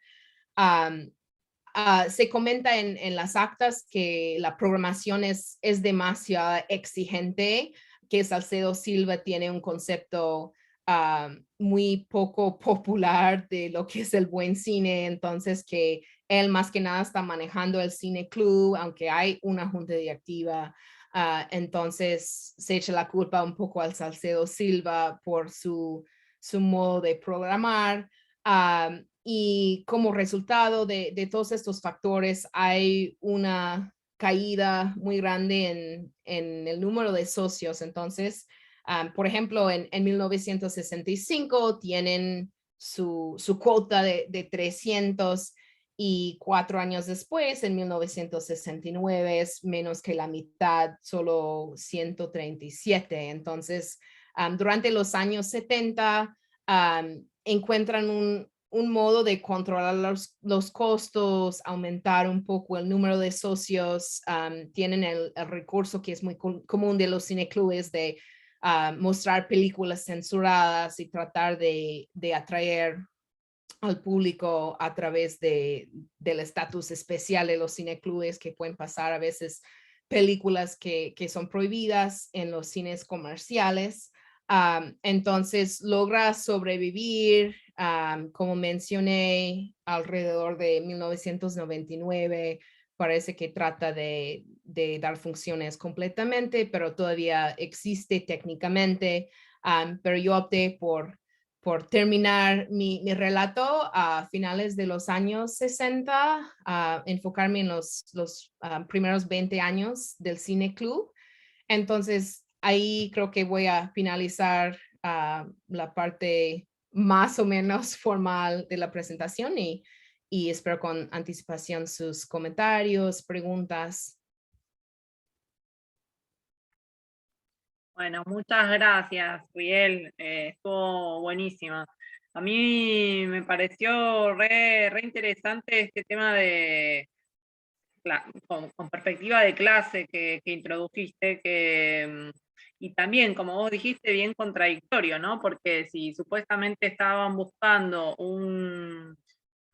Se comenta en las actas que la programación es demasiado exigente, que Salcedo Silva tiene un concepto muy poco popular de lo que es el buen cine, entonces que él más que nada está manejando el cine club, aunque hay una junta directiva, entonces se echa la culpa un poco al Salcedo Silva por su modo de programar. Y como resultado de todos estos factores hay una caída muy grande en el número de socios. Entonces, por ejemplo, en 1965 tienen su cuota de 300 y 4 años después, en 1969, es menos que la mitad, solo 137. Entonces, durante los años 70, encuentran un modo de controlar los costos, aumentar un poco el número de socios. Tienen el recurso que es muy común de los cineclubes de mostrar películas censuradas y tratar de atraer al público a través del estatus especial de los cineclubes, que pueden pasar a veces películas que son prohibidas en los cines comerciales. Entonces logra sobrevivir, como mencioné, alrededor de 1999. Parece que trata de dar funciones completamente, pero todavía existe técnicamente. Pero yo opté por terminar mi relato a finales de los años 60, enfocarme en los primeros 20 años del Cine Club. Entonces, ahí creo que voy a finalizar la parte más o menos formal de la presentación y y espero con anticipación sus comentarios, preguntas. Bueno, muchas gracias, Riel. Estuvo buenísima. A mí me pareció re interesante este tema de con perspectiva de clase que introdujiste, y también, como vos dijiste, bien contradictorio, ¿no? Porque si supuestamente estaban buscando un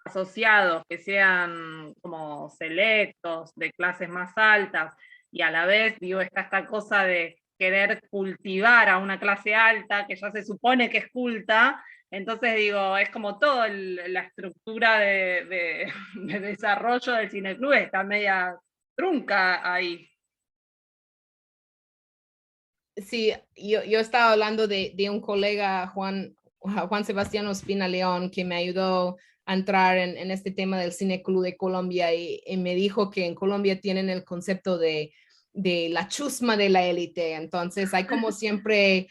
asociados que sean como selectos, de clases más altas, y a la vez, digo, está esta cosa de querer cultivar a una clase alta, que ya se supone que es culta, entonces digo, es como toda la estructura de desarrollo del cineclub está media trunca ahí. Sí, yo estaba hablando de un colega, Juan Sebastián Ospina León, que me ayudó a entrar en este tema del Cine Club de Colombia y me dijo que en Colombia tienen el concepto de la chusma de la élite. Entonces hay como siempre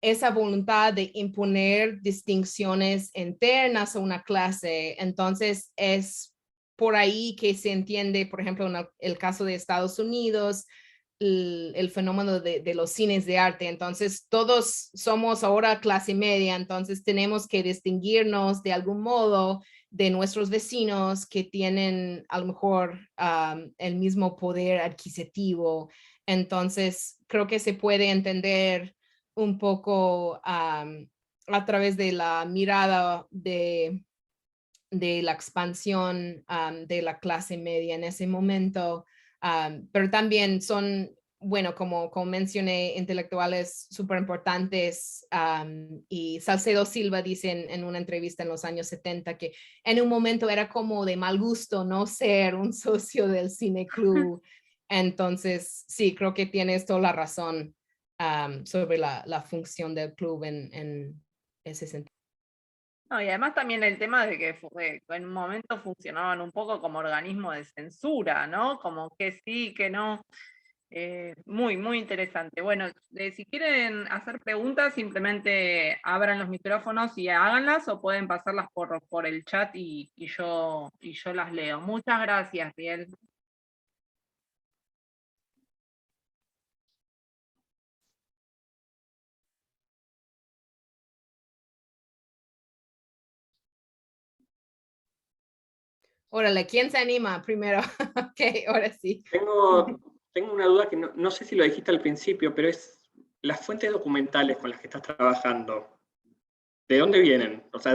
esa voluntad de imponer distinciones internas a una clase. Entonces es por ahí que se entiende, por ejemplo, en el caso de Estados Unidos, el fenómeno de los cines de arte. Entonces, todos somos ahora clase media, entonces tenemos que distinguirnos de algún modo de nuestros vecinos que tienen a lo mejor el mismo poder adquisitivo. Entonces, creo que se puede entender un poco a través de la mirada de la expansión de la clase media en ese momento, pero también son, bueno, como mencioné, intelectuales súper importantes, y Salcedo Silva dice en una entrevista en los años 70 que en un momento era como de mal gusto no ser un socio del Cine Club. Entonces, sí, creo que tienes toda la razón sobre la función del club en ese sentido. No, y además también el tema de que en un momento funcionaban un poco como organismo de censura, ¿no? Como que sí, que no. Muy interesante. Bueno, si quieren hacer preguntas, simplemente abran los micrófonos y háganlas, o pueden pasarlas por el chat y yo las leo. Muchas gracias, Riel. Órale, ¿quién se anima primero? Ok, ahora sí. Tengo una duda que no sé si lo dijiste al principio, pero es las fuentes documentales con las que estás trabajando. ¿De dónde vienen? O sea,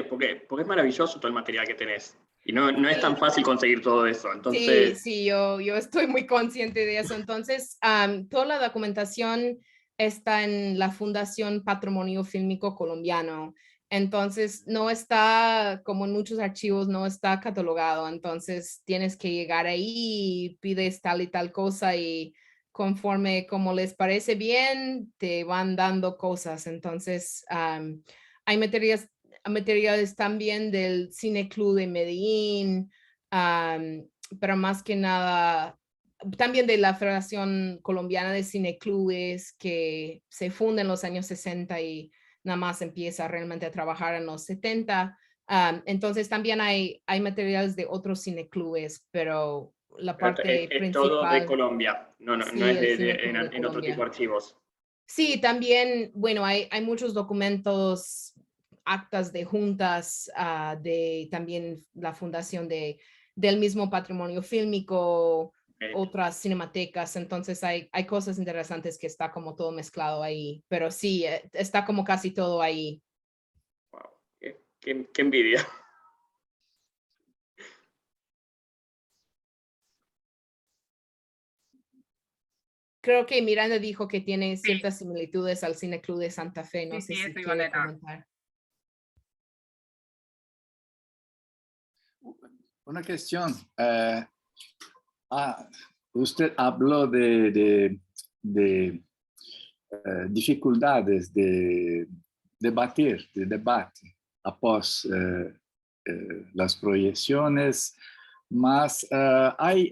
porque es maravilloso todo el material que tenés. Y no es tan Sí, fácil conseguir todo eso. sí, Entonces, sí, yo estoy muy consciente de eso. Entonces, toda la documentación está en la Fundación Patrimonio Fílmico Colombiano. Entonces, no está, como en muchos archivos, no está catalogado. Entonces, tienes que llegar ahí y pides tal y tal cosa y conforme como les parece bien, te van dando cosas. Entonces, hay materiales también del Cine Club de Medellín, pero más que nada también de la Federación Colombiana de Cineclubes, que se funda en los años 60 y nada más empieza realmente a trabajar en los 70. Entonces también hay materiales de otros cineclubes, pero la parte es todo de principal, Colombia. No sí, es el Cineclub de en otro tipo de Colombia. archivos. Sí, también, bueno, hay muchos documentos, actas de juntas, de también la fundación del mismo patrimonio fílmico, Okay. otras cinematecas, entonces hay cosas interesantes que está como todo mezclado ahí, pero sí, está como casi todo ahí. Wow. Qué envidia. Creo que Miranda dijo que tiene Sí, ciertas similitudes al Cine Club de Santa Fe, no sí, sé sí, si eso iba a quiere leer. comentar. Una cuestión. Usted habló de dificultades de debatir, de debate após las proyecciones, mas hay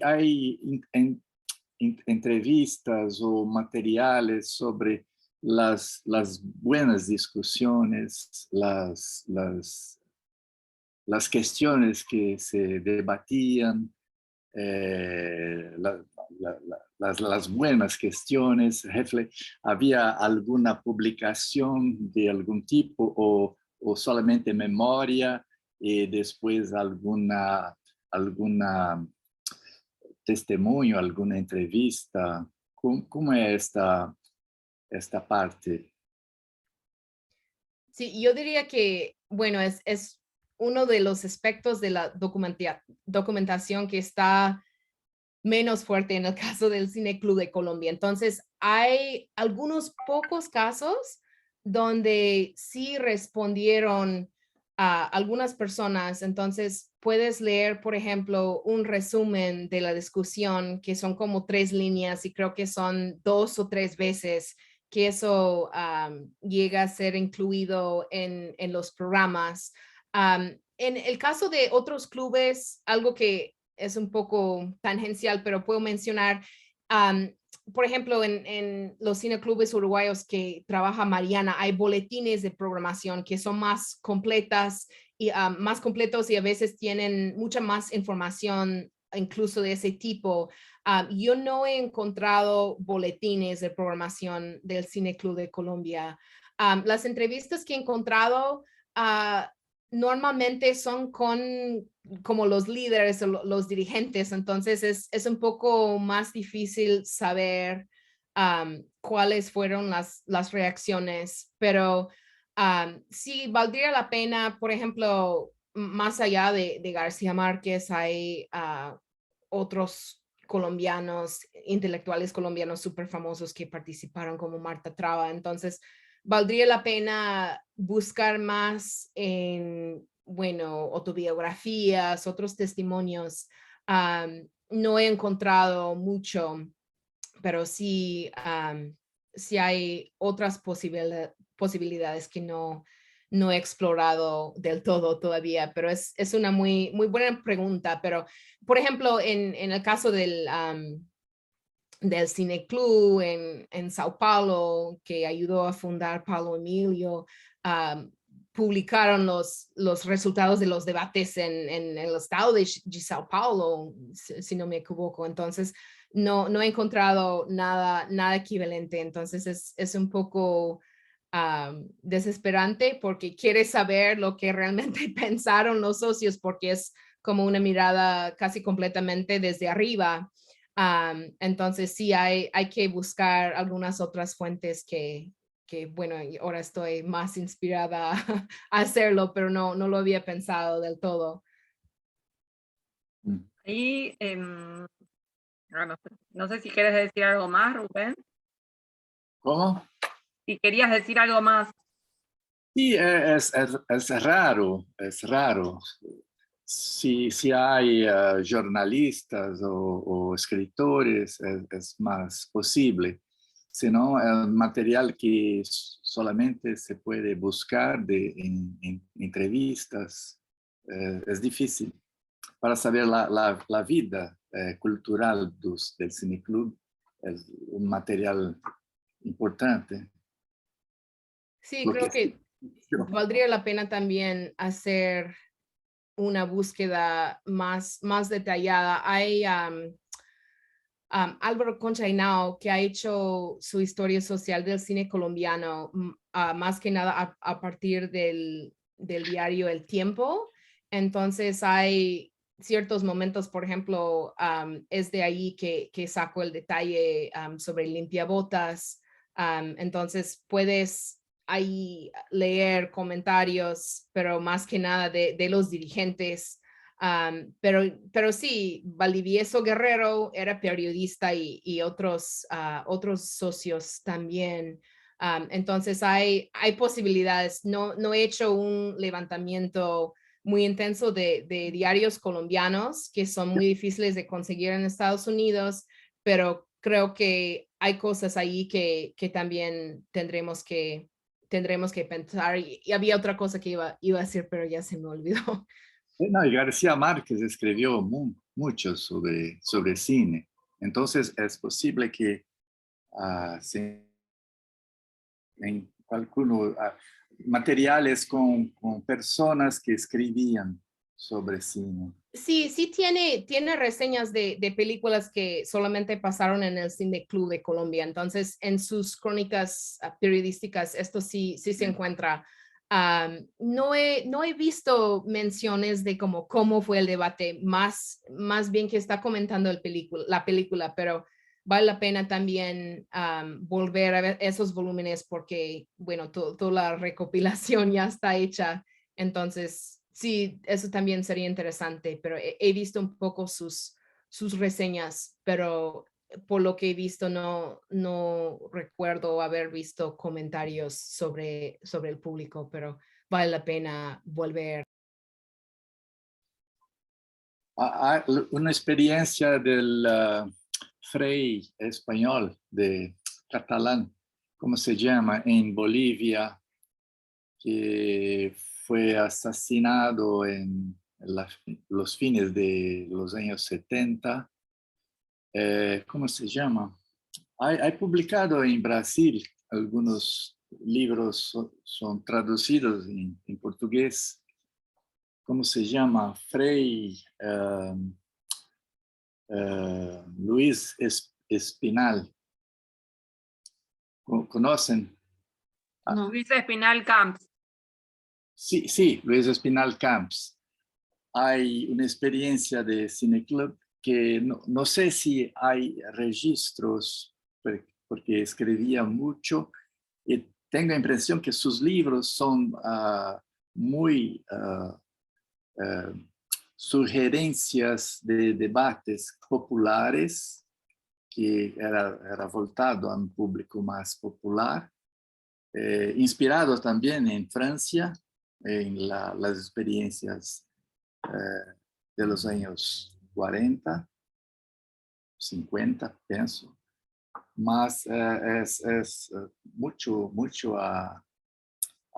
entrevistas o materiales sobre las buenas discusiones, las las cuestiones que se debatían, las buenas cuestiones. ¿Había alguna publicación de algún tipo o solamente memoria y después alguna testimonio, alguna entrevista? ¿Cómo es esta parte? Sí, yo diría que, bueno, es uno de los aspectos de la documentación que está menos fuerte en el caso del Cine Club de Colombia. Entonces, hay algunos pocos casos donde sí respondieron a algunas personas. Entonces, puedes leer, por ejemplo, un resumen de la discusión, que son como 3 líneas y creo que son 2 o 3 veces que eso llega a ser incluido en los programas. En el caso de otros clubes, algo que es un poco tangencial, pero puedo mencionar, por ejemplo, en los cineclubes uruguayos que trabaja Mariana, hay boletines de programación que son más completas y más completos y a veces tienen mucha más información incluso de ese tipo. Yo no he encontrado boletines de programación del Cine Club de Colombia. Las entrevistas que he encontrado normalmente son con como los líderes o los dirigentes, entonces es un poco más difícil saber cuáles fueron las reacciones, pero sí valdría la pena, por ejemplo, más allá de García Márquez, hay otros colombianos, intelectuales colombianos súper famosos que participaron como Marta Traba. Entonces, valdría la pena buscar más en, bueno, autobiografías, otros testimonios. No he encontrado mucho, pero sí, sí hay otras posibilidades que no he explorado del todo todavía, pero es una muy, muy buena pregunta. Pero, por ejemplo, en el caso del Cine Club en Sao Paulo, que ayudó a fundar Paulo Emilio, publicaron los resultados de los debates en el estado de Sao Paulo, si no me equivoco. Entonces, no he encontrado nada equivalente. Entonces, es un poco desesperante porque quieres saber lo que realmente pensaron los socios, porque es como una mirada casi completamente desde arriba. Entonces sí, hay que buscar algunas otras fuentes que, bueno, ahora estoy más inspirada a hacerlo, pero no lo había pensado del todo. Y no sé si quieres decir algo más, Rubén. ¿Cómo? Si querías decir algo más. Sí, es raro, es raro. Si hay jornalistas o escritores, es más posible. Si no, el material que solamente se puede buscar en entrevistas es difícil. Para saber la vida cultural del cineclub, es un material importante. Sí, Porque creo que valdría la pena también hacer una búsqueda más detallada. Hay Álvaro Concha Henao, que ha hecho su historia social del cine colombiano, más que nada a partir del diario El Tiempo. Entonces hay ciertos momentos, por ejemplo, es de ahí que saco el detalle sobre limpiabotas. Entonces puedes ahí leer comentarios, pero más que nada de los dirigentes. Pero sí, Valdivieso Guerrero era periodista y otros socios también. Entonces hay posibilidades. No he hecho un levantamiento muy intenso de diarios colombianos que son muy difíciles de conseguir en Estados Unidos, pero creo que hay cosas ahí que también tendremos que pensar. Y había otra cosa que iba a decir, pero ya se me olvidó. No, y García Márquez escribió mucho sobre cine. Entonces es posible que algunos materiales con personas que escribían sobre cine. Sí, sí tiene reseñas de películas que solamente pasaron en el Cine Club de Colombia. Entonces, en sus crónicas periodísticas, esto sí se encuentra. No he visto menciones de cómo fue el debate, más bien que está comentando la película, pero vale la pena también volver a ver esos volúmenes porque, bueno, toda la recopilación ya está hecha. Entonces, sí, eso también sería interesante, pero he visto un poco sus reseñas, pero por lo que he visto no recuerdo haber visto comentarios sobre el público, pero vale la pena volver. Una experiencia del Frei español, de catalán, ¿cómo se llama? En Bolivia, que fue asesinado en los fines de los años 70. ¿Cómo se llama? Hay publicado en Brasil algunos libros, son traducidos en portugués. ¿Cómo se llama? Frei Luis Espinal. ¿Conocen? No. Luis Espinal Camps. Sí, Luis Espinal Camps. Hay una experiencia de cineclub que no sé si hay registros, porque escribía mucho y tengo la impresión que sus libros son muy sugerencias de debates populares, que era voltado a un público más popular, inspirado también en Francia, en las experiencias de los años 40, 50, pienso. Mas es mucho a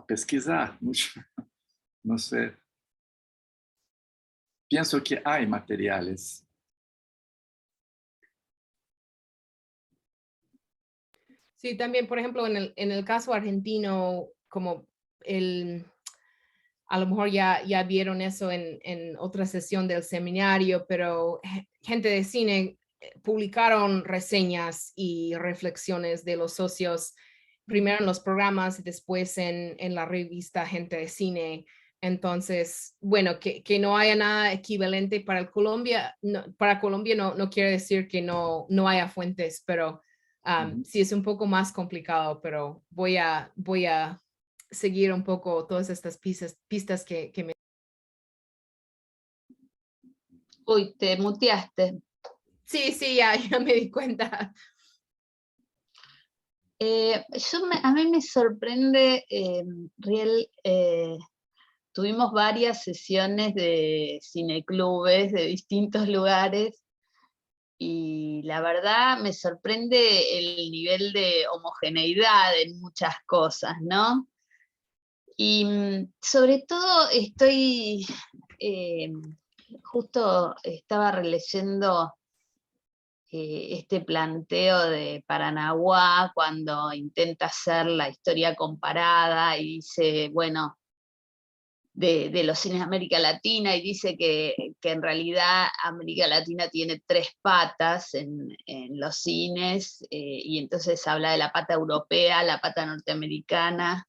pesquisar, mucho, no sé. Pienso que hay materiales. Sí, también, por ejemplo, en el caso argentino, como a lo mejor ya vieron eso en otra sesión del seminario, pero gente de cine publicaron reseñas y reflexiones de los socios, primero en los programas y después en la revista Gente de Cine. Entonces, bueno, que no haya nada equivalente para Colombia, para Colombia no quiere decir que no haya fuentes, pero sí es un poco más complicado, pero voy a seguir un poco todas estas pistas que me... Uy, te muteaste. Sí, ya me di cuenta. A mí me sorprende, Riel, tuvimos varias sesiones de cineclubes de distintos lugares y la verdad me sorprende el nivel de homogeneidad en muchas cosas, ¿no? Y sobre todo justo estaba releyendo este planteo de Paranaguá cuando intenta hacer la historia comparada y dice, bueno, de los cines de América Latina, y dice que en realidad América Latina tiene 3 patas en los cines, y entonces habla de la pata europea, la pata norteamericana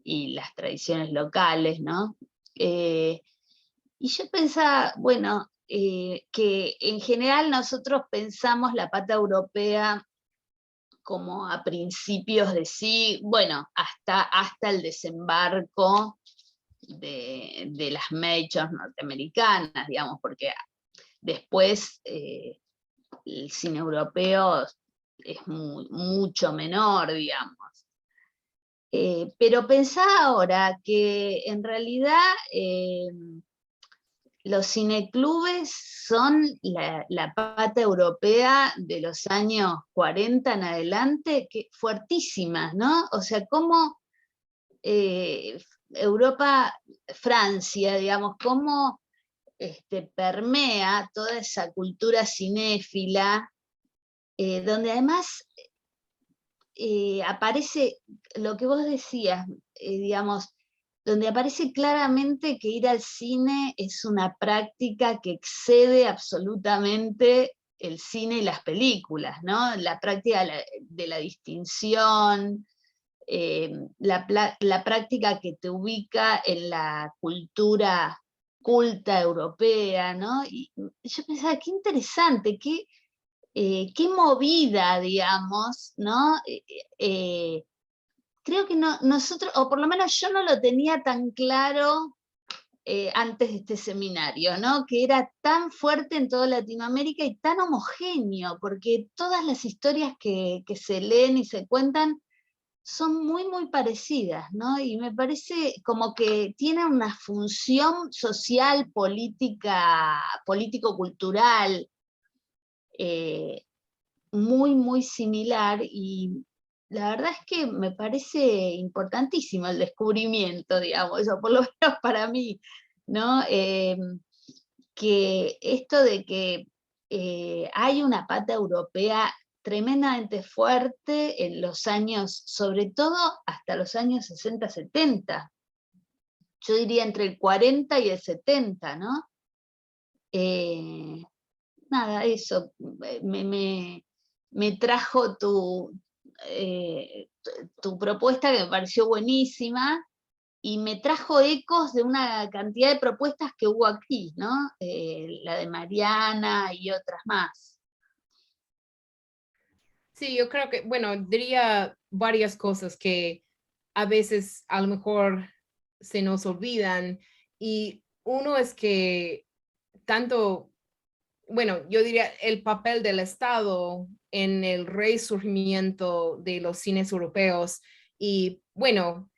y las tradiciones locales, ¿no? Y yo pensaba, bueno, que en general nosotros pensamos la pata europea como a principios de bueno, hasta el desembarco de las majors norteamericanas, digamos, porque después el cine europeo es mucho menor, digamos. Pero pensá ahora que en realidad los cineclubes son la pata europea de los años 40 en adelante, fuertísimas, ¿no? O sea, cómo Europa, Francia, digamos, cómo permea toda esa cultura cinéfila, donde además aparece lo que vos decías, digamos, donde aparece claramente que ir al cine es una práctica que excede absolutamente el cine y las películas, ¿no? La práctica de la distinción, la práctica que te ubica en la cultura culta europea, ¿no? Y yo pensaba, qué interesante, qué movida, digamos, ¿no? Creo que nosotros, o por lo menos yo no lo tenía tan claro antes de este seminario, ¿no? Que era tan fuerte en toda Latinoamérica y tan homogéneo, porque todas las historias que se leen y se cuentan son muy, muy parecidas, ¿no? Y me parece como que tiene una función social, política, político-cultural, muy, muy similar, y la verdad es que me parece importantísimo el descubrimiento, digamos, eso por lo menos para mí, ¿no? Que esto de que hay una pata europea tremendamente fuerte en los años, sobre todo hasta los años 60, 70. Yo diría entre el 40 y el 70, ¿no? Nada, eso, me trajo tu propuesta, que me pareció buenísima, y me trajo ecos de una cantidad de propuestas que hubo aquí, ¿no? La de Mariana y otras más. Sí, yo creo que, bueno, diría varias cosas que a veces a lo mejor se nos olvidan, y uno es que tanto, bueno, yo diría el papel del Estado en el resurgimiento de los cines europeos. Y bueno,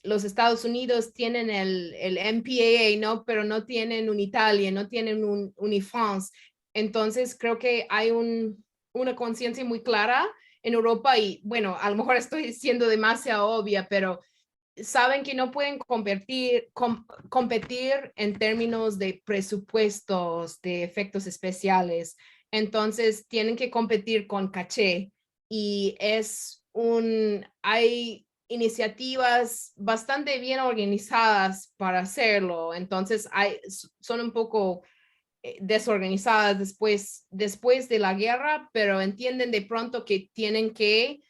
los Estados Unidos tienen el MPAA, ¿no? Pero no tienen un Italia, no tienen un Unifrance. Entonces creo que hay una conciencia muy clara en Europa, y bueno, a lo mejor estoy siendo demasiado obvia, pero saben que no pueden competir en términos de presupuestos, de efectos especiales. Entonces tienen que competir con caché, y hay iniciativas bastante bien organizadas para hacerlo. Entonces son un poco desorganizadas después de la guerra, pero entienden de pronto que tienen que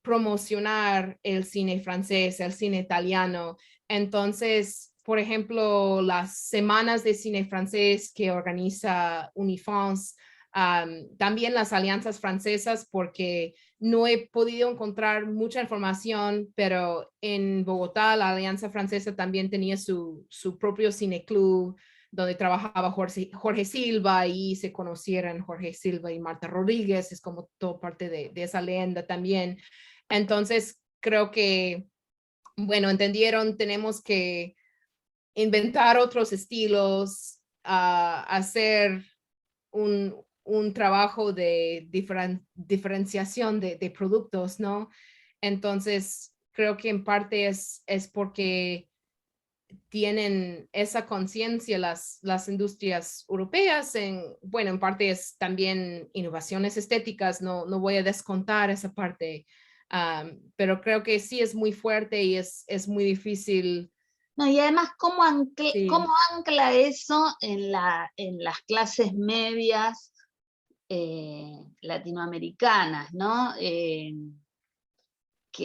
promocionar el cine francés, el cine italiano. Entonces, por ejemplo, las semanas de cine francés que organiza Unifrance, también las alianzas francesas, porque no he podido encontrar mucha información, pero en Bogotá la Alianza Francesa también tenía su propio cineclub donde trabajaba Jorge Silva, y se conocieron Jorge Silva y Marta Rodríguez, es como todo parte de esa leyenda también. Entonces, creo que, bueno, entendieron, tenemos que inventar otros estilos, hacer un trabajo de diferenciación de productos, ¿no? Entonces, creo que en parte es porque tienen esa conciencia las industrias europeas. Bueno, en parte es también innovaciones estéticas, no voy a descontar esa parte, pero creo que sí es muy fuerte y es muy difícil. No, y además, ¿cómo Sí. ancla eso en las clases medias latinoamericanas, ¿no? Que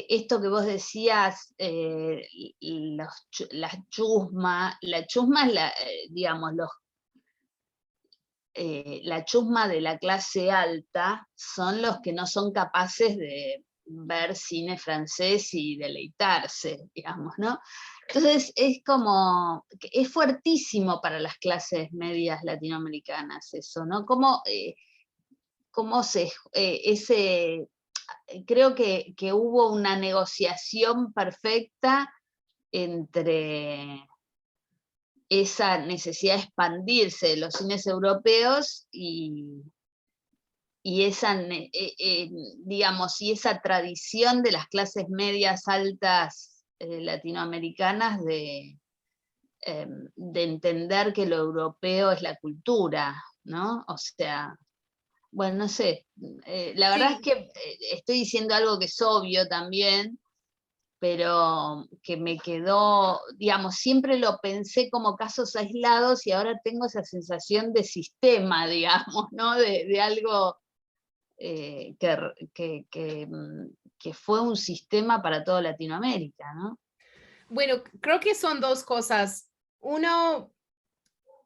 esto que vos decías, la chusma es digamos, la chusma de la clase alta son los que no son capaces de ver cine francés y deleitarse, digamos, ¿no? Entonces es como, es fuertísimo para las clases medias latinoamericanas eso, ¿no? Creo que hubo una negociación perfecta entre esa necesidad de expandirse de los cines europeos y esa, digamos, y esa tradición de las clases medias altas latinoamericanas de entender que lo europeo es la cultura, ¿no? O sea, bueno, no sé, la verdad Sí. es que estoy diciendo algo que es obvio también, pero que me quedó, digamos, siempre lo pensé como casos aislados y ahora tengo esa sensación de sistema, digamos, ¿no? De algo que fue un sistema para toda Latinoamérica, ¿no? Bueno, creo que son dos cosas. Uno,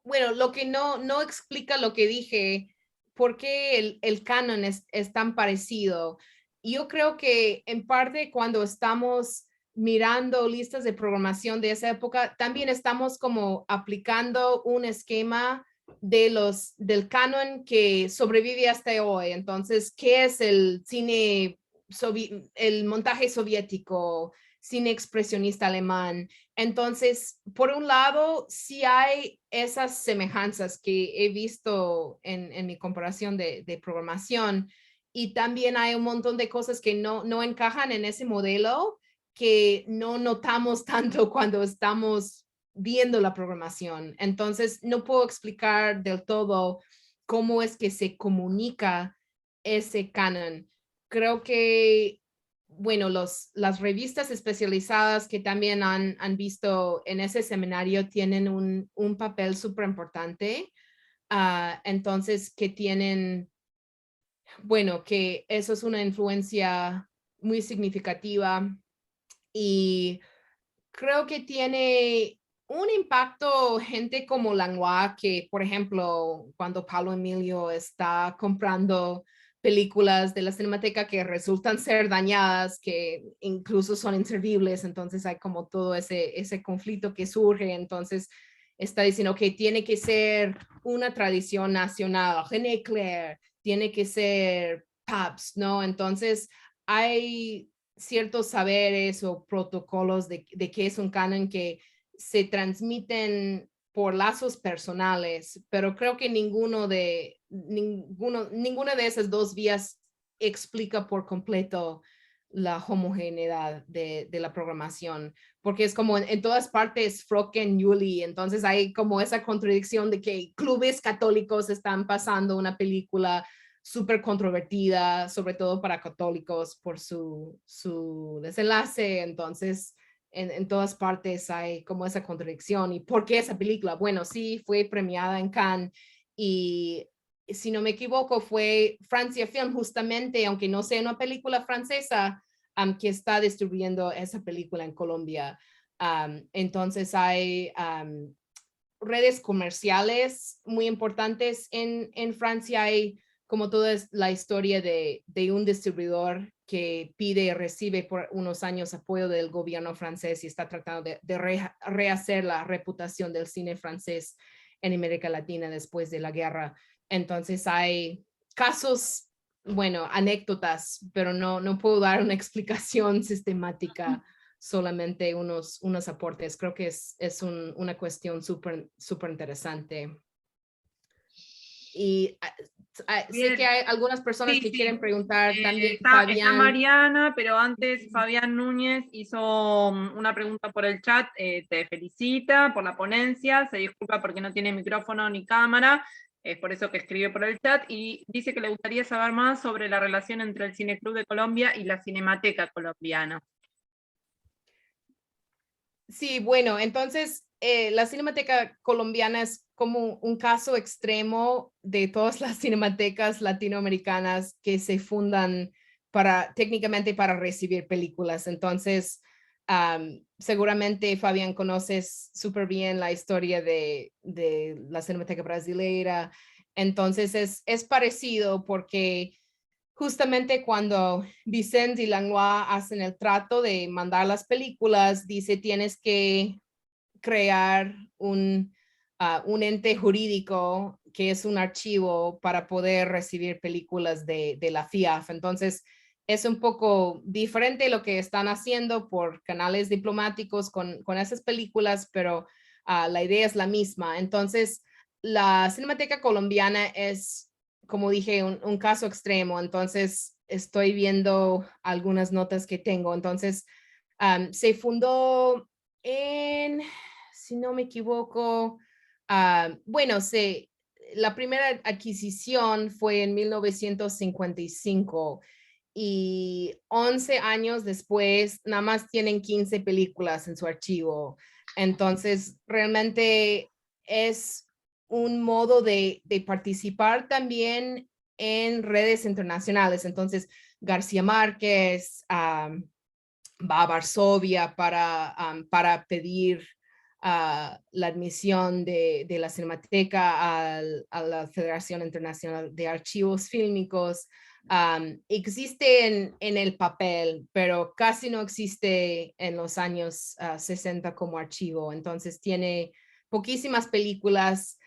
bueno, lo que no explica lo que dije, por qué el canon es tan parecido. Yo creo que en parte cuando estamos mirando listas de programación de esa época, también estamos como aplicando un esquema del canon que sobrevive hasta hoy. Entonces, ¿qué es el cine, el montaje soviético, cine expresionista alemán? Entonces, por un lado, sí hay esas semejanzas que he visto en mi comparación de programación, y también hay un montón de cosas que no encajan en ese modelo que no notamos tanto cuando estamos viendo la programación. Entonces, no puedo explicar del todo cómo es que se comunica ese canon. Creo que bueno, las revistas especializadas que también han visto en ese seminario tienen un papel súper importante. Entonces, que tienen, bueno, que eso es una influencia muy significativa y creo que tiene un impacto gente como Langlois, que por ejemplo, cuando Paulo Emilio está comprando películas de la Cinemateca que resultan ser dañadas, que incluso son inservibles, entonces hay como todo ese conflicto que surge, entonces está diciendo que tiene que ser una tradición nacional, René Clair, tiene que ser Pabst, ¿no? Entonces hay ciertos saberes o protocolos de qué es un canon que se transmiten por lazos personales, pero creo que ninguna de esas dos vías explica por completo la homogeneidad de la programación, porque es como en todas partes Froken, Yuli, entonces hay como esa contradicción de que clubes católicos están pasando una película súper controvertida, sobre todo para católicos por su desenlace, entonces en todas partes hay como esa contradicción. ¿Y por qué esa película? Bueno, sí, fue premiada en Cannes y si no me equivoco fue Francia Film justamente, aunque no sea una película francesa, que está distribuyendo esa película en Colombia. Entonces hay redes comerciales muy importantes en Francia. Hay como toda la historia de un distribuidor que pide y recibe por unos años apoyo del gobierno francés y está tratando de rehacer la reputación del cine francés en América Latina después de la guerra. Entonces hay casos, bueno, anécdotas, pero no puedo dar una explicación sistemática, solamente unos aportes. Creo que es una cuestión súper interesante. Y sé que hay algunas personas que quieren preguntar también. Está Mariana, pero antes Fabián Núñez hizo una pregunta por el chat, te felicita por la ponencia, se disculpa porque no tiene micrófono ni cámara, es por eso que escribe por el chat, y dice que le gustaría saber más sobre la relación entre el Cine Club de Colombia y la Cinemateca Colombiana. Sí, bueno, entonces la Cinemateca Colombiana es como un caso extremo de todas las cinematecas latinoamericanas que se fundan técnicamente para recibir películas. Entonces, seguramente Fabián conoces súper bien la historia de la Cinemateca Brasileira. Entonces es parecido porque justamente cuando Vicente y Langlois hacen el trato de mandar las películas, dice tienes que crear un ente jurídico que es un archivo para poder recibir películas de la FIAF. Entonces, es un poco diferente lo que están haciendo por canales diplomáticos con esas películas, pero la idea es la misma. Entonces, la Cinemateca Colombiana es, como dije, un caso extremo. Entonces, estoy viendo algunas notas que tengo. Entonces, se fundó si no me equivoco, bueno, la primera adquisición fue en 1955 y 11 años después nada más tienen 15 películas en su archivo. Entonces, realmente es un modo de participar también en redes internacionales. Entonces, García Márquez va a Varsovia para pedir la admisión de la Cinemateca a la Federación Internacional de Archivos Fílmicos. Existe en el papel, pero casi no existe en los años 60 como archivo. Entonces tiene poquísimas películas.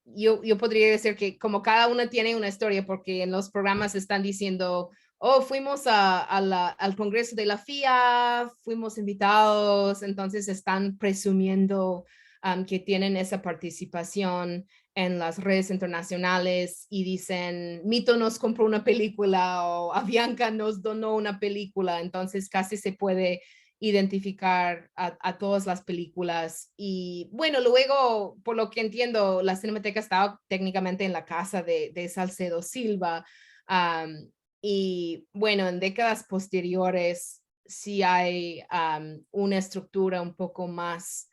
Yo podría decir que como cada una tiene una historia, porque en los programas están diciendo, oh, fuimos al Congreso de la FIA, fuimos invitados, entonces están presumiendo que tienen esa participación en las redes internacionales y dicen, Mito nos compró una película o Avianca nos donó una película, entonces casi se puede identificar a todas las películas. Y bueno, luego, por lo que entiendo, la Cinemateca estaba técnicamente en la casa de Salcedo Silva. Y bueno, en décadas posteriores sí hay una estructura un poco más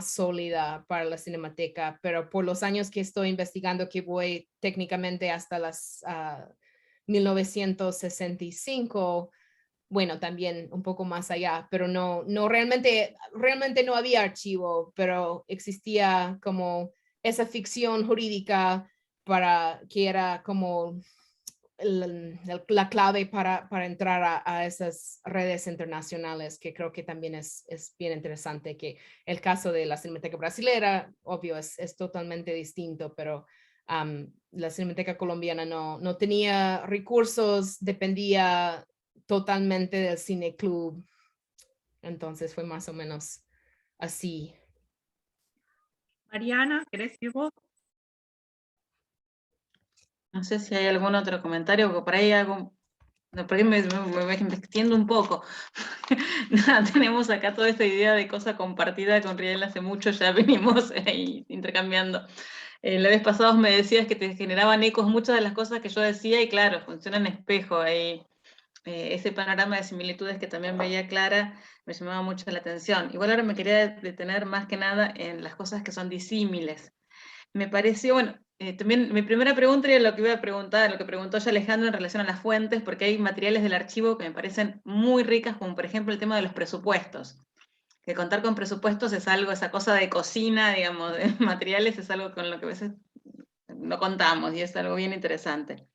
sólida para la Cinemateca, pero por los años que estoy investigando, que voy técnicamente hasta las 1965, bueno, también un poco más allá, pero no realmente no había archivo, pero existía como esa ficción jurídica que era como la clave para entrar a esas redes internacionales, que creo que también es bien interesante, que el caso de la Cinemateca Brasilera, obvio, es totalmente distinto, pero la Cinemateca Colombiana no tenía recursos, dependía totalmente del Cine Club, entonces fue más o menos así. Mariana, ¿querés ir vos? No sé si hay algún otro comentario, porque por ahí hago, por ahí me extiendo un poco. Nada, tenemos acá toda esta idea de cosa compartida con Riel hace mucho, ya venimos intercambiando. La vez pasada me decías que te generaban ecos muchas de las cosas que yo decía, y claro, funcionan espejo ahí. Ese panorama de similitudes que también veía Clara me llamaba mucho la atención. Igual ahora me quería detener más que nada en las cosas que son disímiles. Me pareció, bueno, también mi primera pregunta era lo que iba a preguntar, lo que preguntó ya Alejandro en relación a las fuentes, porque hay materiales del archivo que me parecen muy ricas, como por ejemplo el tema de los presupuestos. Que contar con presupuestos es algo, esa cosa de cocina, digamos, de materiales, es algo con lo que a veces no contamos y es algo bien interesante.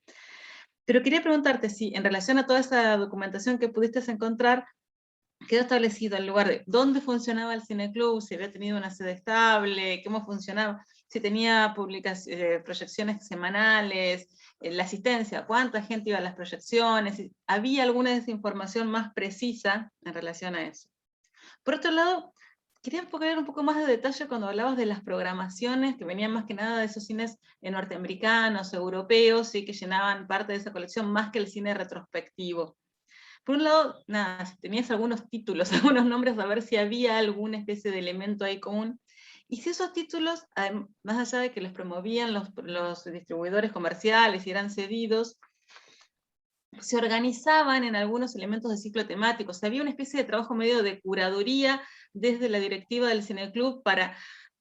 Pero quería preguntarte si en relación a toda esa documentación que pudiste encontrar, quedó establecido el lugar de dónde funcionaba el cineclub, si había tenido una sede estable, cómo funcionaba, si tenía proyecciones semanales, la asistencia, cuánta gente iba a las proyecciones, ¿había alguna desinformación más precisa en relación a eso? Por otro lado, quería enfocar un poco más de detalle cuando hablabas de las programaciones que venían más que nada de esos cines norteamericanos, europeos, ¿sí? Que llenaban parte de esa colección más que el cine retrospectivo. Por un lado, nada, si tenías algunos títulos, algunos nombres, a ver si había alguna especie de elemento ahí común. Y si esos títulos, más allá de que los promovían los distribuidores comerciales y eran cedidos, se organizaban en algunos elementos de ciclo temático. O sea, había una especie de trabajo medio de curaduría desde la directiva del Cineclub para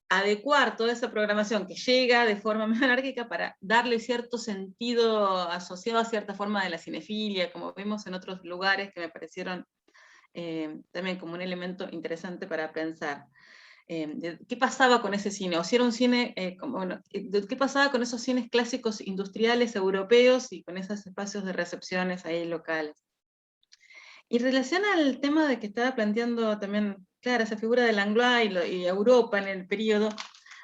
adecuar toda esa programación que llega de forma más anárquica para darle cierto sentido asociado a cierta forma de la cinefilia, como vimos en otros lugares que me parecieron también como un elemento interesante para pensar. ¿Qué pasaba con ese cine? O si era un cine, ¿qué pasaba con esos cines clásicos industriales europeos y con esos espacios de recepciones ahí locales? Y en relación al tema de que estaba planteando también, claro, esa figura de Langlois y Europa en el periodo,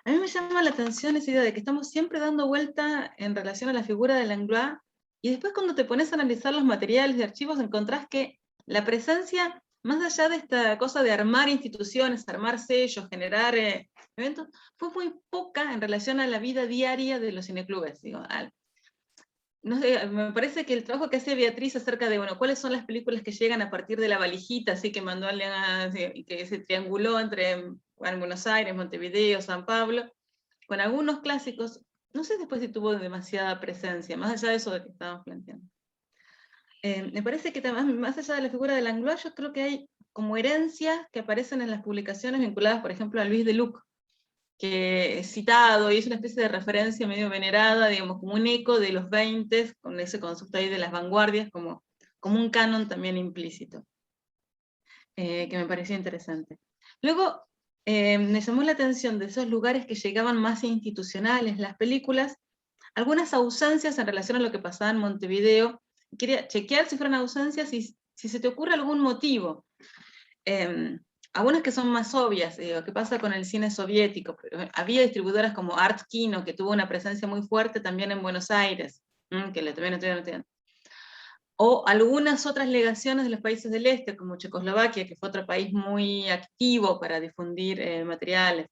a mí me llama la atención esa idea de que estamos siempre dando vuelta en relación a la figura de Langlois, y después cuando te pones a analizar los materiales de archivos encontrás que la presencia, más allá de esta cosa de armar instituciones, armar sellos, generar eventos, fue muy poca en relación a la vida diaria de los cineclubes. Digo, no sé, me parece que el trabajo que hace Beatriz acerca de, bueno, cuáles son las películas que llegan a partir de la valijita, así que mandó y que se trianguló entre Buenos Aires, Montevideo, San Pablo, con algunos clásicos, no sé después si tuvo demasiada presencia, más allá de eso de que estábamos planteando. me parece que también, más allá de la figura de Langlois, yo creo que hay como herencias que aparecen en las publicaciones vinculadas, por ejemplo, a Luis de Luc, que es citado y es una especie de referencia medio venerada, digamos, como un eco de los 20, con ese concepto ahí de las vanguardias, como un canon también implícito, que me pareció interesante. Luego, me llamó la atención de esos lugares que llegaban más institucionales, las películas, algunas ausencias en relación a lo que pasaba en Montevideo. Quería chequear si fueron ausencias y si se te ocurre algún motivo. Algunas que son más obvias, digo, ¿qué pasa con el cine soviético? Había distribuidoras como Art Kino, que tuvo una presencia muy fuerte también en Buenos Aires, que le tuvieron. O algunas otras legaciones de los países del este, como Checoslovaquia, que fue otro país muy activo para difundir materiales.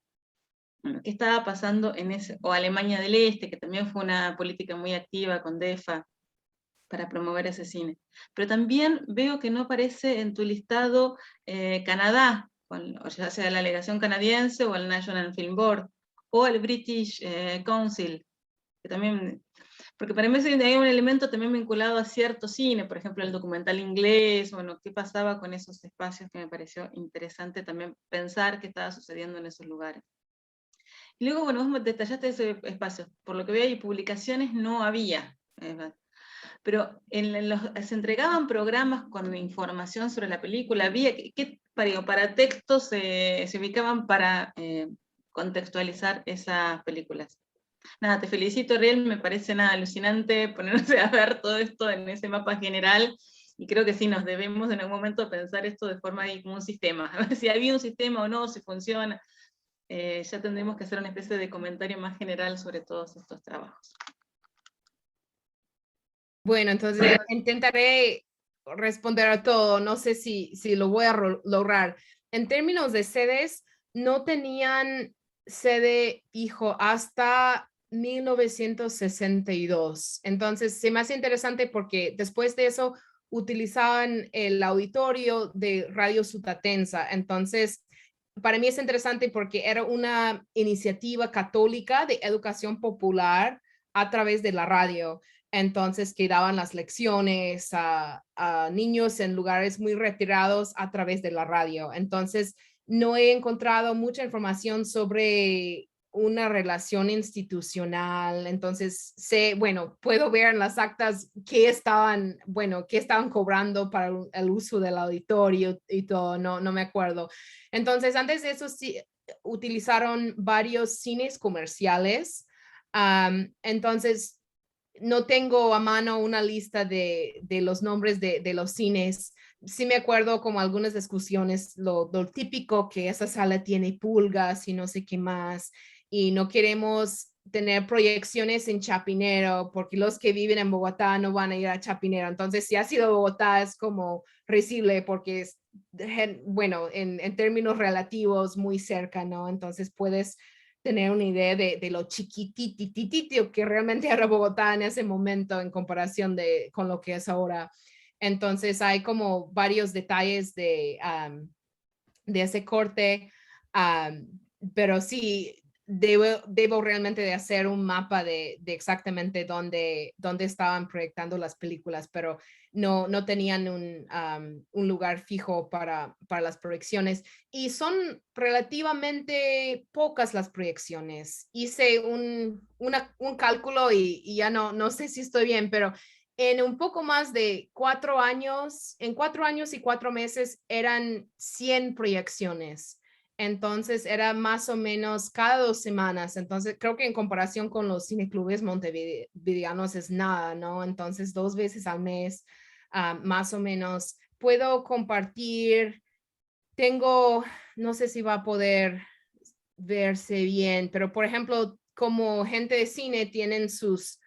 Bueno, ¿qué estaba pasando en ese? O Alemania del Este, que también fue una política muy activa con DEFA para promover ese cine. Pero también veo que no aparece en tu listado Canadá, o ya sea la legación canadiense o el National Film Board, o el British Council, que también, porque para mí hay un elemento también vinculado a cierto cine, por ejemplo el documental inglés, bueno, qué pasaba con esos espacios, que me pareció interesante también pensar qué estaba sucediendo en esos lugares. Y luego, bueno, vos detallaste ese espacio, por lo que veo, y publicaciones no había, pero se entregaban programas con información sobre la película, había, para textos se ubicaban para contextualizar esas películas. Nada, te felicito, Riel, me parece nada alucinante ponerse a ver todo esto en ese mapa general, y creo que sí, nos debemos en algún momento pensar esto de forma como un sistema, a ver si había un sistema o no, si funciona. Ya tendremos que hacer una especie de comentario más general sobre todos estos trabajos. Bueno, entonces intentaré responder a todo. No sé si lo voy a lograr. En términos de sedes, no tenían sede hijo hasta 1962. Entonces, se me hace interesante porque después de eso utilizaban el auditorio de Radio Sutatensa. Entonces, para mí es interesante porque era una iniciativa católica de educación popular a través de la radio. Entonces, que daban las lecciones a niños en lugares muy retirados a través de la radio. Entonces, no he encontrado mucha información sobre una relación institucional. Entonces, puedo ver en las actas qué estaban cobrando para el uso del auditorio y todo, no me acuerdo. Entonces, antes de eso, sí, utilizaron varios cines comerciales. Entonces, no tengo a mano una lista de los nombres de los cines. Sí me acuerdo como algunas discusiones, lo típico que esa sala tiene pulgas y no sé qué más, y no queremos tener proyecciones en Chapinero porque los que viven en Bogotá no van a ir a Chapinero. Entonces, si ha sido Bogotá es como risible porque es, bueno, en términos relativos muy cerca, ¿no? Entonces puedes tener una idea de lo chiquitititito que realmente era Bogotá en ese momento en comparación con lo que es ahora. Entonces hay como varios detalles de ese corte, pero sí, debo realmente de hacer un mapa de exactamente dónde estaban proyectando las películas, pero no tenían un lugar fijo para las proyecciones, y son relativamente pocas las proyecciones. Hice un cálculo y ya no sé si estoy bien, pero en un poco más de 4 años, en 4 años y 4 meses eran 100 proyecciones. Entonces era más o menos cada 2 semanas. Entonces creo que en comparación con los cineclubes montevideanos es nada, ¿no? Entonces 2 veces al mes, más o menos. Puedo compartir, no sé si va a poder verse bien, pero por ejemplo, como gente de cine tienen sus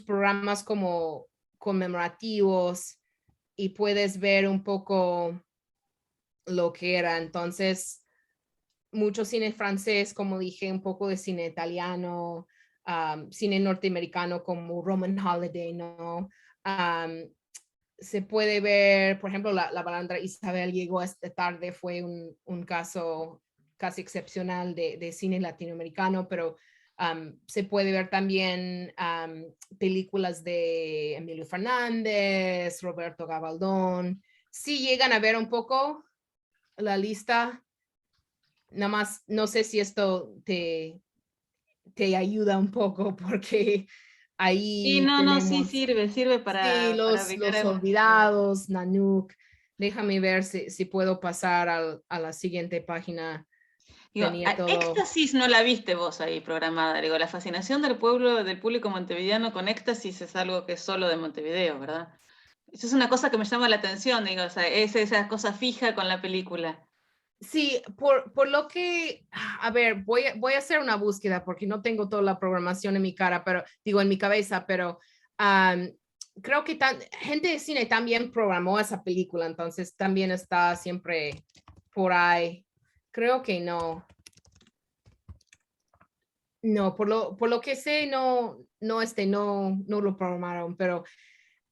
programas como conmemorativos y puedes ver un poco lo que era. Entonces, mucho cine francés, como dije, un poco de cine italiano, cine norteamericano como Roman Holiday, ¿no? Se puede ver, por ejemplo, la balandra Isabel llegó esta tarde, fue un caso casi excepcional de cine latinoamericano, pero Se puede ver también películas de Emilio Fernández, Roberto Gabaldón. Si llegan a ver un poco la lista, nada más, no sé si esto te ayuda un poco porque Y ahí no, sí tenemos, sirve sí, para los ubicar algunas ideas. olvidados, Nanook. Déjame ver si puedo pasar a la siguiente página. Digo, Tenía todo. Éxtasis no la viste vos ahí programada. Digo, la fascinación del público montevideano con Éxtasis es algo que es solo de Montevideo, ¿verdad? Eso es una cosa que me llama la atención, digo, o sea, es esa cosa fija con la película. Sí, por lo que, a ver, voy a hacer una búsqueda porque no tengo toda la programación en mi cara, pero digo en mi cabeza, pero creo que gente de cine también programó esa película, entonces también está siempre por ahí. Creo que no. No, por lo que sé, no lo programaron, pero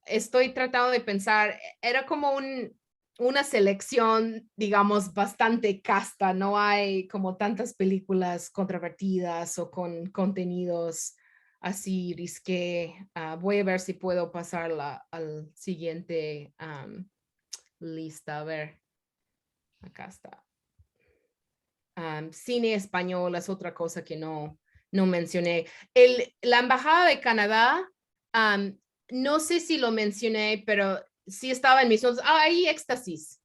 estoy tratando de pensar, era como una selección, digamos, bastante casta, no hay como tantas películas controvertidas o con contenidos así risqué. Voy a ver si puedo pasar al siguiente lista, a ver, acá está. Cine español es otra cosa que no mencioné. La Embajada de Canadá, no sé si lo mencioné, pero sí estaba en mis notas. Ahí Éxtasis.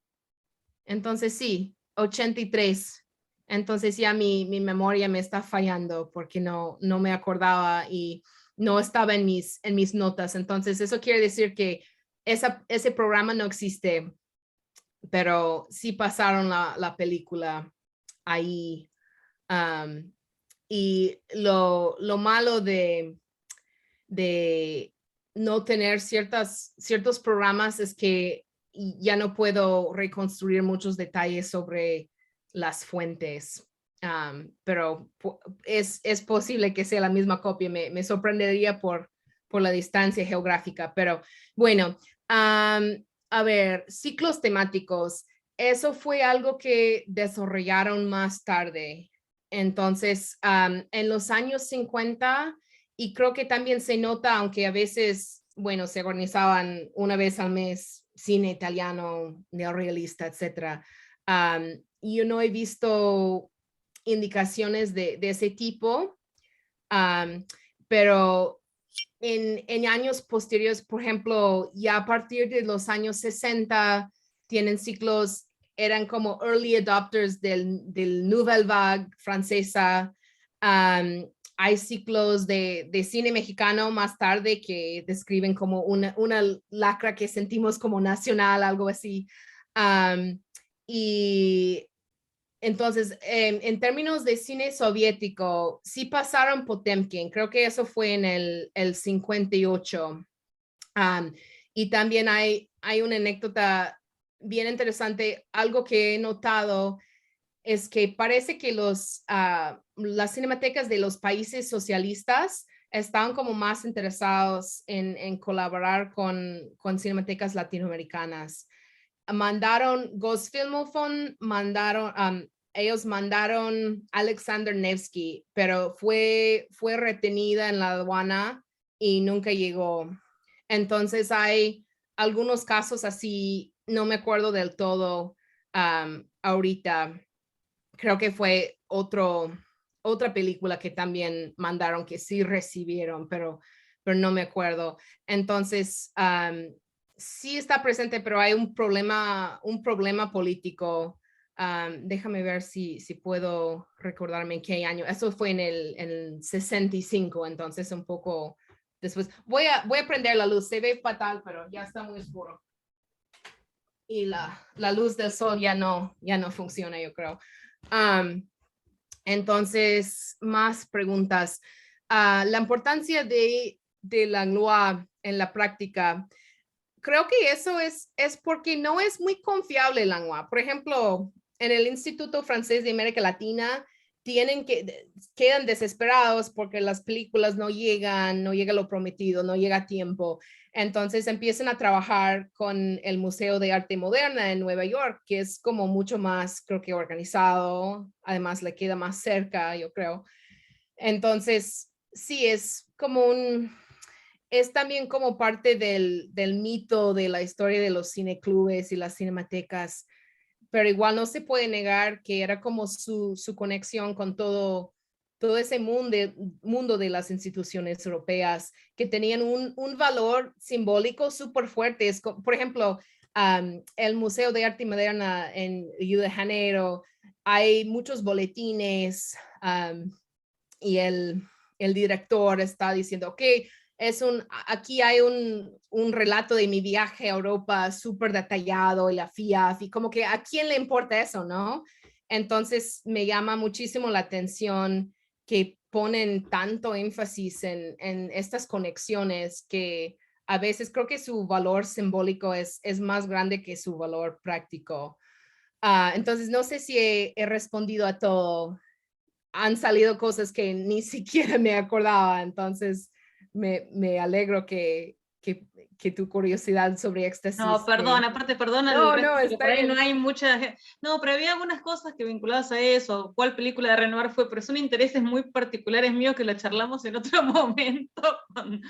Entonces sí, 83. Entonces ya mi memoria me está fallando porque no me acordaba y no estaba en mis notas. Entonces eso quiere decir que ese programa no existe, pero sí pasaron la película ahí. Y lo malo de no tener ciertos programas es que ya no puedo reconstruir muchos detalles sobre las fuentes. Pero es posible que sea la misma copia. Me sorprendería por la distancia geográfica. Pero bueno, a ver, ciclos temáticos. Eso fue algo que desarrollaron más tarde. Entonces, en los años 50, y creo que también se nota, aunque a veces, bueno, se organizaban una vez al mes cine italiano, neorrealista, etcétera. Yo no he visto indicaciones de ese tipo, pero en años posteriores, por ejemplo, ya a partir de los años 60, tienen ciclos, eran como early adopters del Nouvelle Vague francesa. Hay ciclos de cine mexicano más tarde que describen como una lacra que sentimos como nacional, algo así. Y entonces, en términos de cine soviético, sí pasaron Potemkin, creo que eso fue en el 58. Y también hay una anécdota bien interesante, algo que he notado es que parece que las cinematecas de los países socialistas estaban como más interesados en colaborar con cinematecas latinoamericanas. Mandaron Ghost Filmophone, ellos mandaron Alexander Nevsky, pero fue retenida en la aduana y nunca llegó. Entonces hay algunos casos así, no me acuerdo del todo ahorita. Creo que fue otra película que también mandaron que sí recibieron, pero no me acuerdo. Entonces, sí está presente, pero hay un problema político. Déjame ver si puedo recordarme en qué año. Eso fue en el 65, entonces un poco después. Voy a prender la luz, se ve fatal, pero ya está muy oscuro. Y la luz del sol ya no funciona, yo creo. Entonces, más preguntas. La importancia de Langlois en la práctica. Creo que eso es porque no es muy confiable Langlois. Por ejemplo, en el Instituto Francés de América Latina quedan desesperados porque las películas no llega lo prometido, no llega a tiempo. Entonces empiezan a trabajar con el Museo de Arte Moderna en Nueva York, que es como mucho más, creo que organizado, además le queda más cerca, yo creo. Entonces, sí, es también como parte del mito de la historia de los cineclubes y las cinematecas, pero igual no se puede negar que era como su conexión con todo ese mundo de las instituciones europeas que tenían un valor simbólico súper fuerte. Por ejemplo, el Museo de Arte Moderna en Río de Janeiro, hay muchos boletines y el director está diciendo, ok, aquí hay un relato de mi viaje a Europa súper detallado y la FIAF, y como que a quién le importa eso, ¿no? Entonces me llama muchísimo la atención que ponen tanto énfasis en estas conexiones que a veces creo que su valor simbólico es más grande que su valor práctico. Entonces no sé si he respondido a todo. Han salido cosas que ni siquiera me acordaba, entonces me alegro que tu curiosidad sobre éxtasis. No, perdón, aparte, perdona No, el resto, no, porque está por ahí bien. no hay mucha... No, pero había algunas cosas que vinculadas a eso, cuál película de Renoir fue, pero son intereses muy particulares míos que la charlamos en otro momento con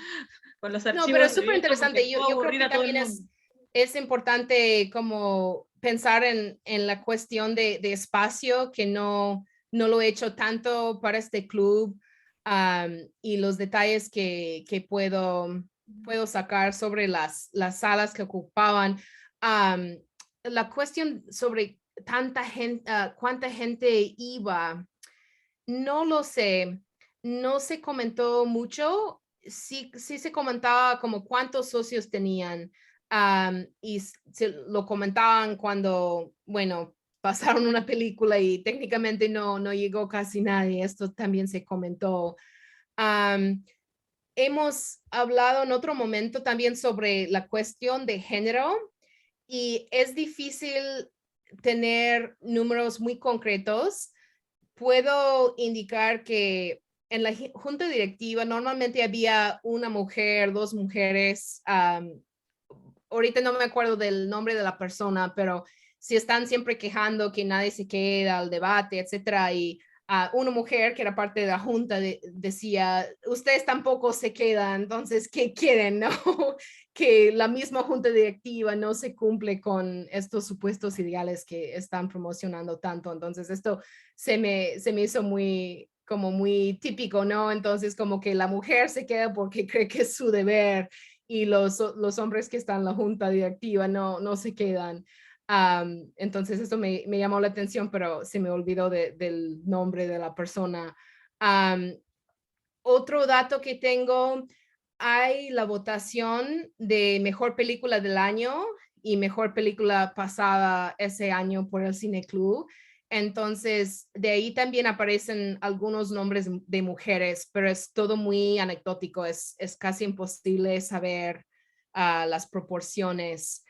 los archivos. No, pero es súper de viejo, porque interesante. Yo puedo creo aburrir que a todo el también mundo. es importante como pensar en la cuestión de espacio, que no lo he hecho tanto para este club, y los detalles que puedo sacar sobre las salas que ocupaban. La cuestión sobre tanta gente, cuánta gente iba, no lo sé, no se comentó mucho. Sí, sí se comentaba como cuántos socios tenían, y se lo comentaban cuando, bueno, pasaron una película y técnicamente no llegó casi nadie. Esto también se comentó. Hemos hablado en otro momento también sobre la cuestión de género y es difícil tener números muy concretos. Puedo indicar que en la junta directiva normalmente había una mujer, dos mujeres. Ahorita no me acuerdo del nombre de la persona, pero si están siempre quejando que nadie se queda al debate, etcétera, y una mujer que era parte de la junta decía, ustedes tampoco se quedan, entonces, ¿qué quieren? ¿No? Que la misma junta directiva no se cumple con estos supuestos ideales que están promocionando tanto. Entonces, esto se me hizo muy típico, ¿no? Entonces, como que la mujer se queda porque cree que es su deber y los hombres que están en la junta directiva no se quedan. Entonces esto me llamó la atención, pero se me olvidó del nombre de la persona. Otro dato que tengo, hay la votación de mejor película del año y mejor película pasada ese año por el Cine Club. Entonces, de ahí también aparecen algunos nombres de mujeres, pero es todo muy anecdótico, es casi imposible saber las proporciones.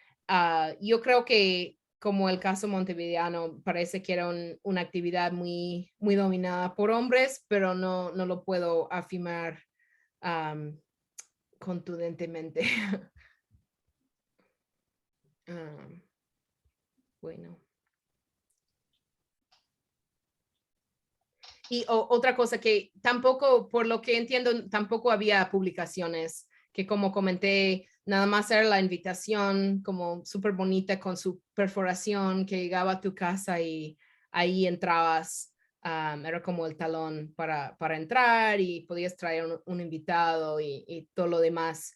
Yo creo que como el caso montevideano, parece que era una actividad muy, muy dominada por hombres, pero no lo puedo afirmar contundentemente. Bueno. Y otra cosa que tampoco, por lo que entiendo, tampoco había publicaciones, que como comenté, nada más era la invitación como súper bonita con su perforación que llegaba a tu casa y ahí entrabas. Era como el talón para entrar y podías traer un invitado y todo lo demás.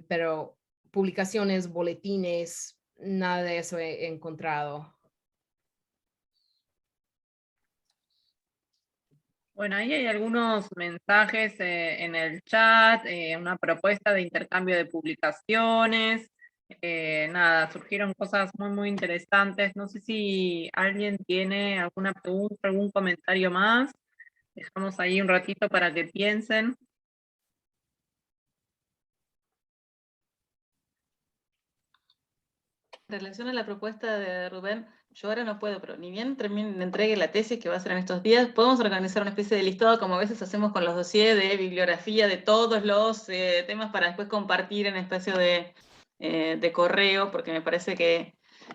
Pero publicaciones, boletines, nada de eso he encontrado. Bueno, ahí hay algunos mensajes en el chat, una propuesta de intercambio de publicaciones. Nada, surgieron cosas muy, muy interesantes. No sé si alguien tiene alguna pregunta, algún comentario más. Dejamos ahí un ratito para que piensen. En relación a la propuesta de Rubén, yo ahora no puedo, pero ni bien entregue la tesis que va a ser en estos días, podemos organizar una especie de listado, como a veces hacemos con los dossiers, de bibliografía de todos los temas para después compartir en especie de correo, porque me parece que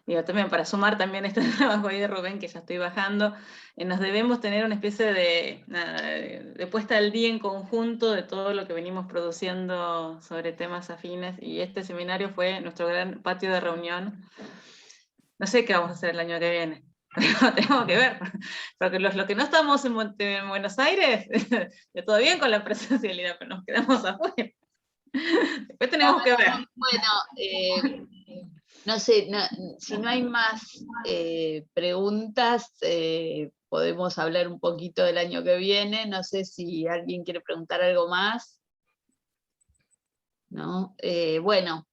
digo, también para sumar también este trabajo ahí de Rubén, que ya estoy bajando, nos debemos tener una especie de puesta al día en conjunto de todo lo que venimos produciendo sobre temas afines, y este seminario fue nuestro gran patio de reunión. No sé qué vamos a hacer el año que viene, pero tenemos que ver, porque los que no estamos en Buenos Aires, todo bien con la presencialidad, pero nos quedamos afuera. Después tenemos que ver. Bueno, no sé, si no hay más preguntas, podemos hablar un poquito del año que viene. No sé si alguien quiere preguntar algo más. ¿No? Bueno,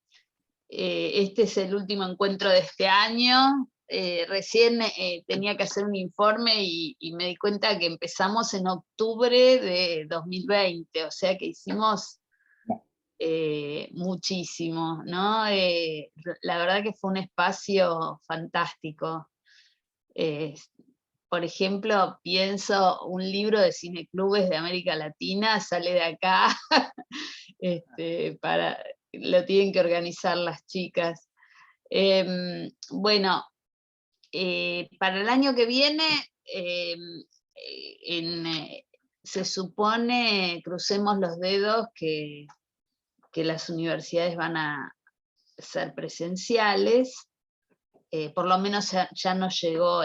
este es el último encuentro de este año. Recién tenía que hacer un informe y me di cuenta que empezamos en octubre de 2020, o sea que hicimos muchísimo, ¿no? La verdad que fue un espacio fantástico. Por ejemplo, pienso, un libro de cineclubes de América Latina sale de acá, lo tienen que organizar las chicas. Bueno, para el año que viene, se supone, crucemos los dedos, que las universidades van a ser presenciales. Por lo menos ya nos llegó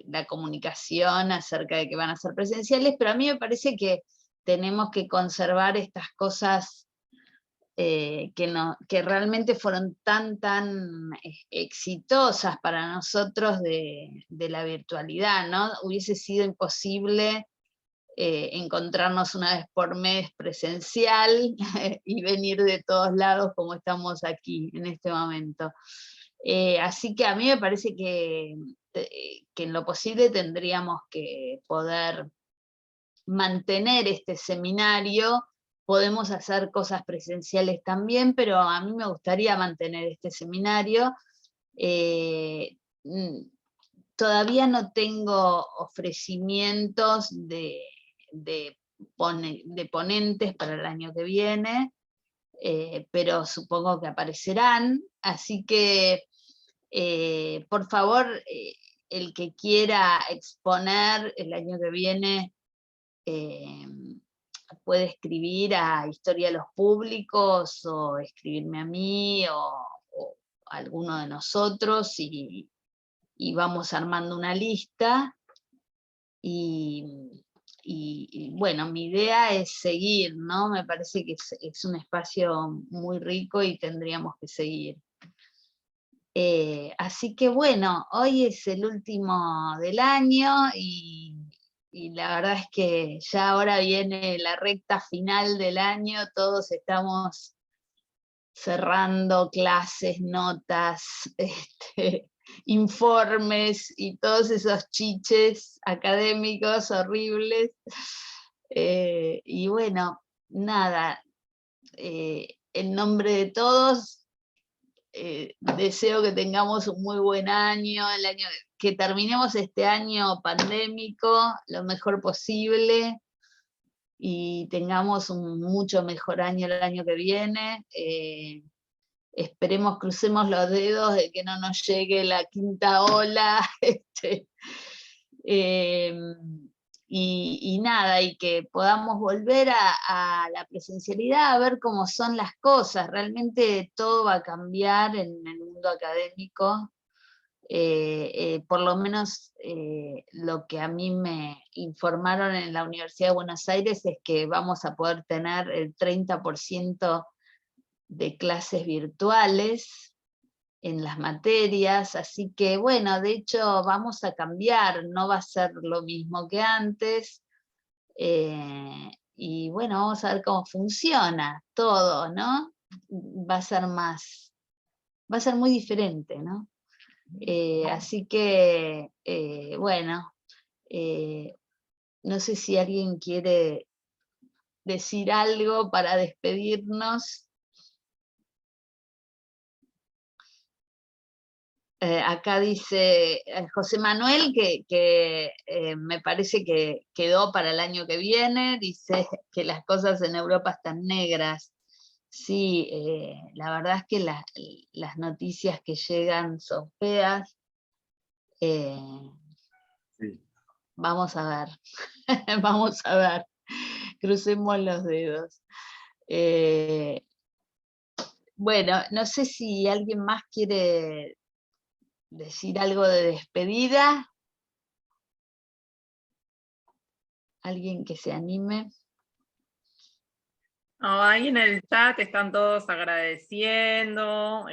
la comunicación acerca de que van a ser presenciales, pero a mí me parece que tenemos que conservar estas cosas que realmente fueron tan exitosas para nosotros de la virtualidad, ¿no? Hubiese sido imposible encontrarnos una vez por mes presencial y venir de todos lados como estamos aquí en este momento. Así que a mí me parece que en lo posible tendríamos que poder mantener este seminario. Podemos hacer cosas presenciales también, pero a mí me gustaría mantener este seminario. Todavía no tengo ofrecimientos de ponentes para el año que viene, pero supongo que aparecerán, así que por favor, el que quiera exponer el año que viene, puede escribir a Historia de los Públicos, o escribirme a mí, o a alguno de nosotros, y vamos armando una lista. Y bueno, mi idea es seguir, ¿no? Me parece que es un espacio muy rico y tendríamos que seguir. Así que bueno, hoy es el último del año y la verdad es que ya ahora viene la recta final del año, todos estamos cerrando clases, notas, informes y todos esos chiches académicos horribles. Y bueno, nada, en nombre de todos, deseo que tengamos un muy buen año, que terminemos este año pandémico lo mejor posible y tengamos un mucho mejor año el año que viene. Esperemos, crucemos los dedos de que no nos llegue la quinta ola, y nada, y que podamos volver a la presencialidad, a ver cómo son las cosas. Realmente todo va a cambiar en el mundo académico. Por lo menos lo que a mí me informaron en la Universidad de Buenos Aires es que vamos a poder tener el 30% de clases virtuales en las materias, así que bueno, de hecho vamos a cambiar, no va a ser lo mismo que antes, y bueno, vamos a ver cómo funciona todo, ¿no? Va a ser muy diferente, ¿no? Así que, bueno, no sé si alguien quiere decir algo para despedirnos. Acá dice José Manuel que me parece que quedó para el año que viene, dice que las cosas en Europa están negras. Sí, la verdad es que las noticias que llegan son feas. Sí. Vamos a ver, vamos a ver, crucemos los dedos. Bueno, no sé si alguien más quiere decir algo de despedida. ¿Alguien que se anime? No, ahí en el chat están todos agradeciendo,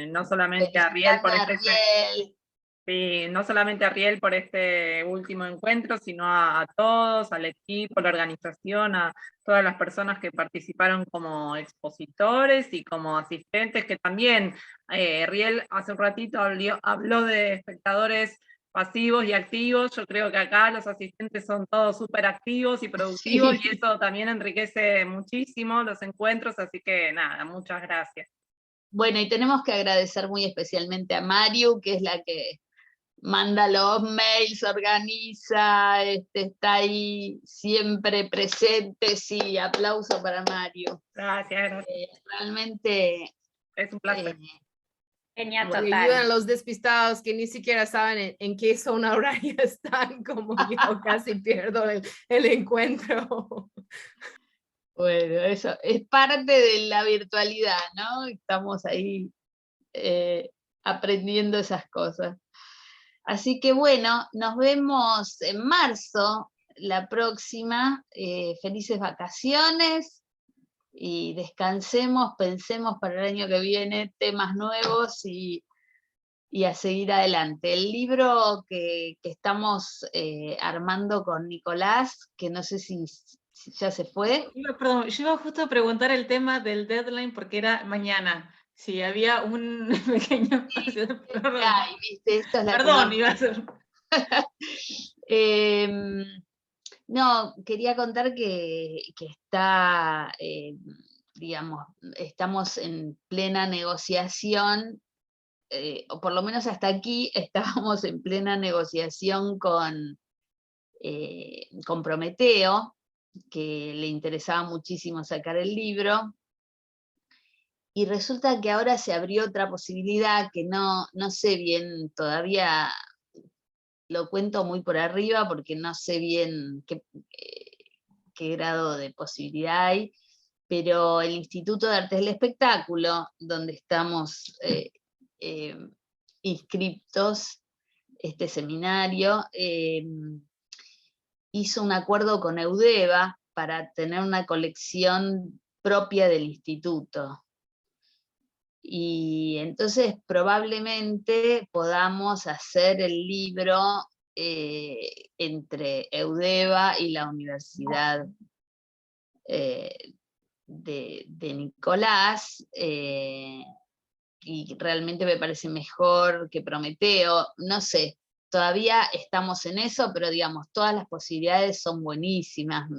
no solamente a Riel Felicitando por a este, Ariel. sí, no solamente a Riel por este último encuentro, sino a todos, al equipo, a la organización, a todas las personas que participaron como expositores y como asistentes, que también Riel hace un ratito habló de espectadores pasivos y activos. Yo creo que acá los asistentes son todos súper activos y productivos, Sí. y eso también enriquece muchísimo los encuentros, así que nada, muchas gracias. Bueno, y tenemos que agradecer muy especialmente a Mariu, que es la que manda los mails, organiza, está ahí siempre presente. Sí, aplauso para Mariu. Gracias. Realmente Es un placer. Genial, Y ayudan a los despistados que ni siquiera saben en qué zona horaria están, como yo casi pierdo el encuentro. Bueno, eso es parte de la virtualidad, ¿no? Estamos ahí aprendiendo esas cosas. Así que bueno, nos vemos en marzo, la próxima. Felices vacaciones y descansemos, pensemos para el año que viene temas nuevos y a seguir adelante. El libro que estamos armando con Nicolás, que no sé si ya se fue. Perdón, yo iba justo a preguntar el tema del deadline porque era mañana. Si había un pequeño espacio de prórroga. Ay, viste, esto es la Perdón, iba a ser. No, quería contar que está, digamos, estamos en plena negociación, o por lo menos hasta aquí estábamos en plena negociación con Prometeo, que le interesaba muchísimo sacar el libro. Y resulta que ahora se abrió otra posibilidad que no sé bien, todavía lo cuento muy por arriba porque no sé bien qué grado de posibilidad hay, pero el Instituto de Artes del Espectáculo, donde estamos inscriptos, este seminario, hizo un acuerdo con Eudeva para tener una colección propia del instituto. Y entonces probablemente podamos hacer el libro entre Eudeva y la Universidad de Nicolás, y realmente me parece mejor que Prometeo, no sé, todavía estamos en eso, pero digamos, todas las posibilidades son buenísimas,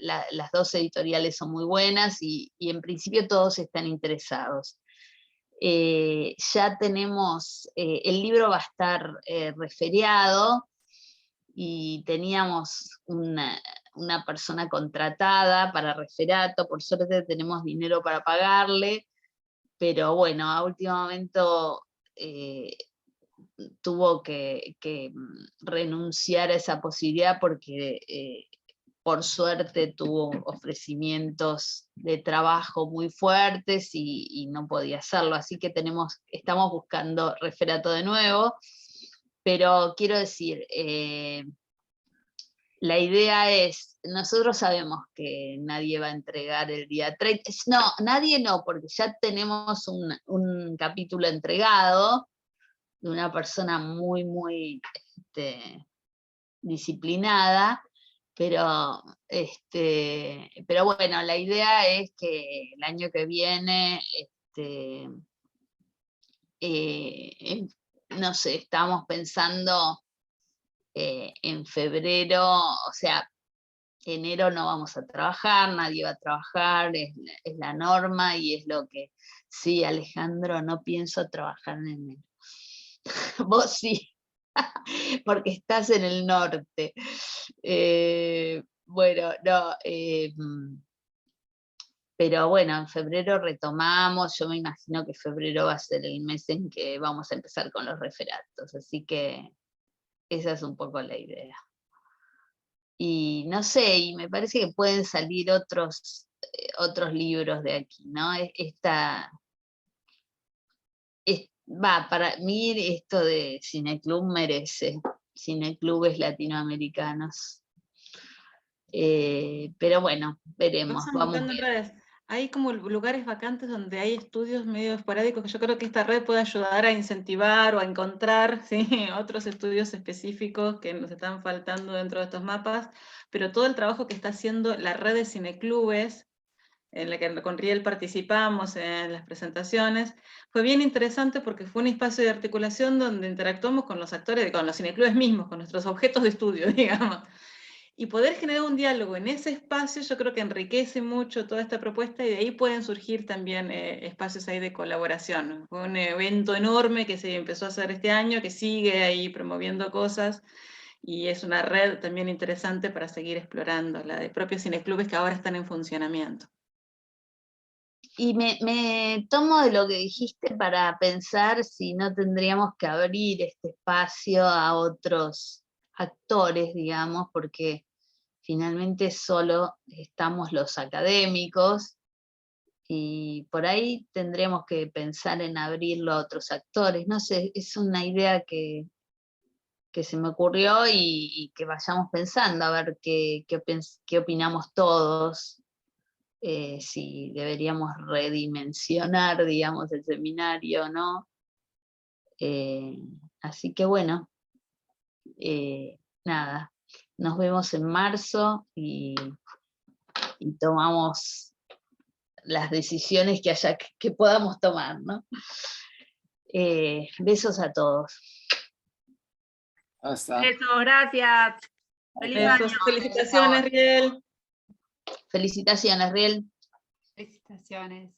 las dos editoriales son muy buenas y en principio todos están interesados. Ya tenemos, el libro va a estar referiado y teníamos una persona contratada para referato, por suerte tenemos dinero para pagarle, pero bueno, a último momento tuvo que renunciar a esa posibilidad porque por suerte tuvo ofrecimientos de trabajo muy fuertes y no podía hacerlo, así que estamos buscando referato de nuevo, pero quiero decir, la idea es, nosotros sabemos que nadie va a entregar el día 30, no, nadie no, porque ya tenemos un capítulo entregado de una persona muy, muy disciplinada, pero bueno, la idea es que el año que viene, no sé, estamos pensando en febrero, o sea, enero no vamos a trabajar, nadie va a trabajar, es la norma y es lo que, sí, Alejandro, no pienso trabajar en enero. Vos sí, porque estás en el norte. Bueno, no, Pero bueno, en febrero retomamos, yo me imagino que febrero va a ser el mes en que vamos a empezar con los referatos, así que esa es un poco la idea. Y no sé, y me parece que pueden salir otros libros de aquí, ¿no? Para mí esto de Cineclub merece, cineclubes latinoamericanos. Pero bueno, veremos. Pasan Vamos buscando en viendo. redes. Hay como lugares vacantes donde hay estudios medio esporádicos que yo creo que esta red puede ayudar a incentivar o a encontrar, ¿sí?, otros estudios específicos que nos están faltando dentro de estos mapas, pero todo el trabajo que está haciendo la red de cineclubes, en la que con Riel participamos en las presentaciones, fue bien interesante porque fue un espacio de articulación donde interactuamos con los actores, con los cineclubes mismos, con nuestros objetos de estudio, digamos. Y poder generar un diálogo en ese espacio yo creo que enriquece mucho toda esta propuesta y de ahí pueden surgir también espacios ahí de colaboración. Fue un evento enorme que se empezó a hacer este año, que sigue ahí promoviendo cosas y es una red también interesante para seguir explorando, la de propios cineclubes que ahora están en funcionamiento. Y me tomo de lo que dijiste para pensar si no tendríamos que abrir este espacio a otros actores, digamos, porque finalmente solo estamos los académicos y por ahí tendríamos que pensar en abrirlo a otros actores. No sé, es una idea que se me ocurrió y que vayamos pensando, a ver qué opinamos todos. Si deberíamos redimensionar, digamos, el seminario, ¿no? Así que bueno, nada, nos vemos en marzo y tomamos las decisiones que podamos tomar, ¿no? Besos a todos. Hasta. Eso, gracias. Feliz año. Felicitaciones, Riel. Felicitaciones, Riel. Felicitaciones.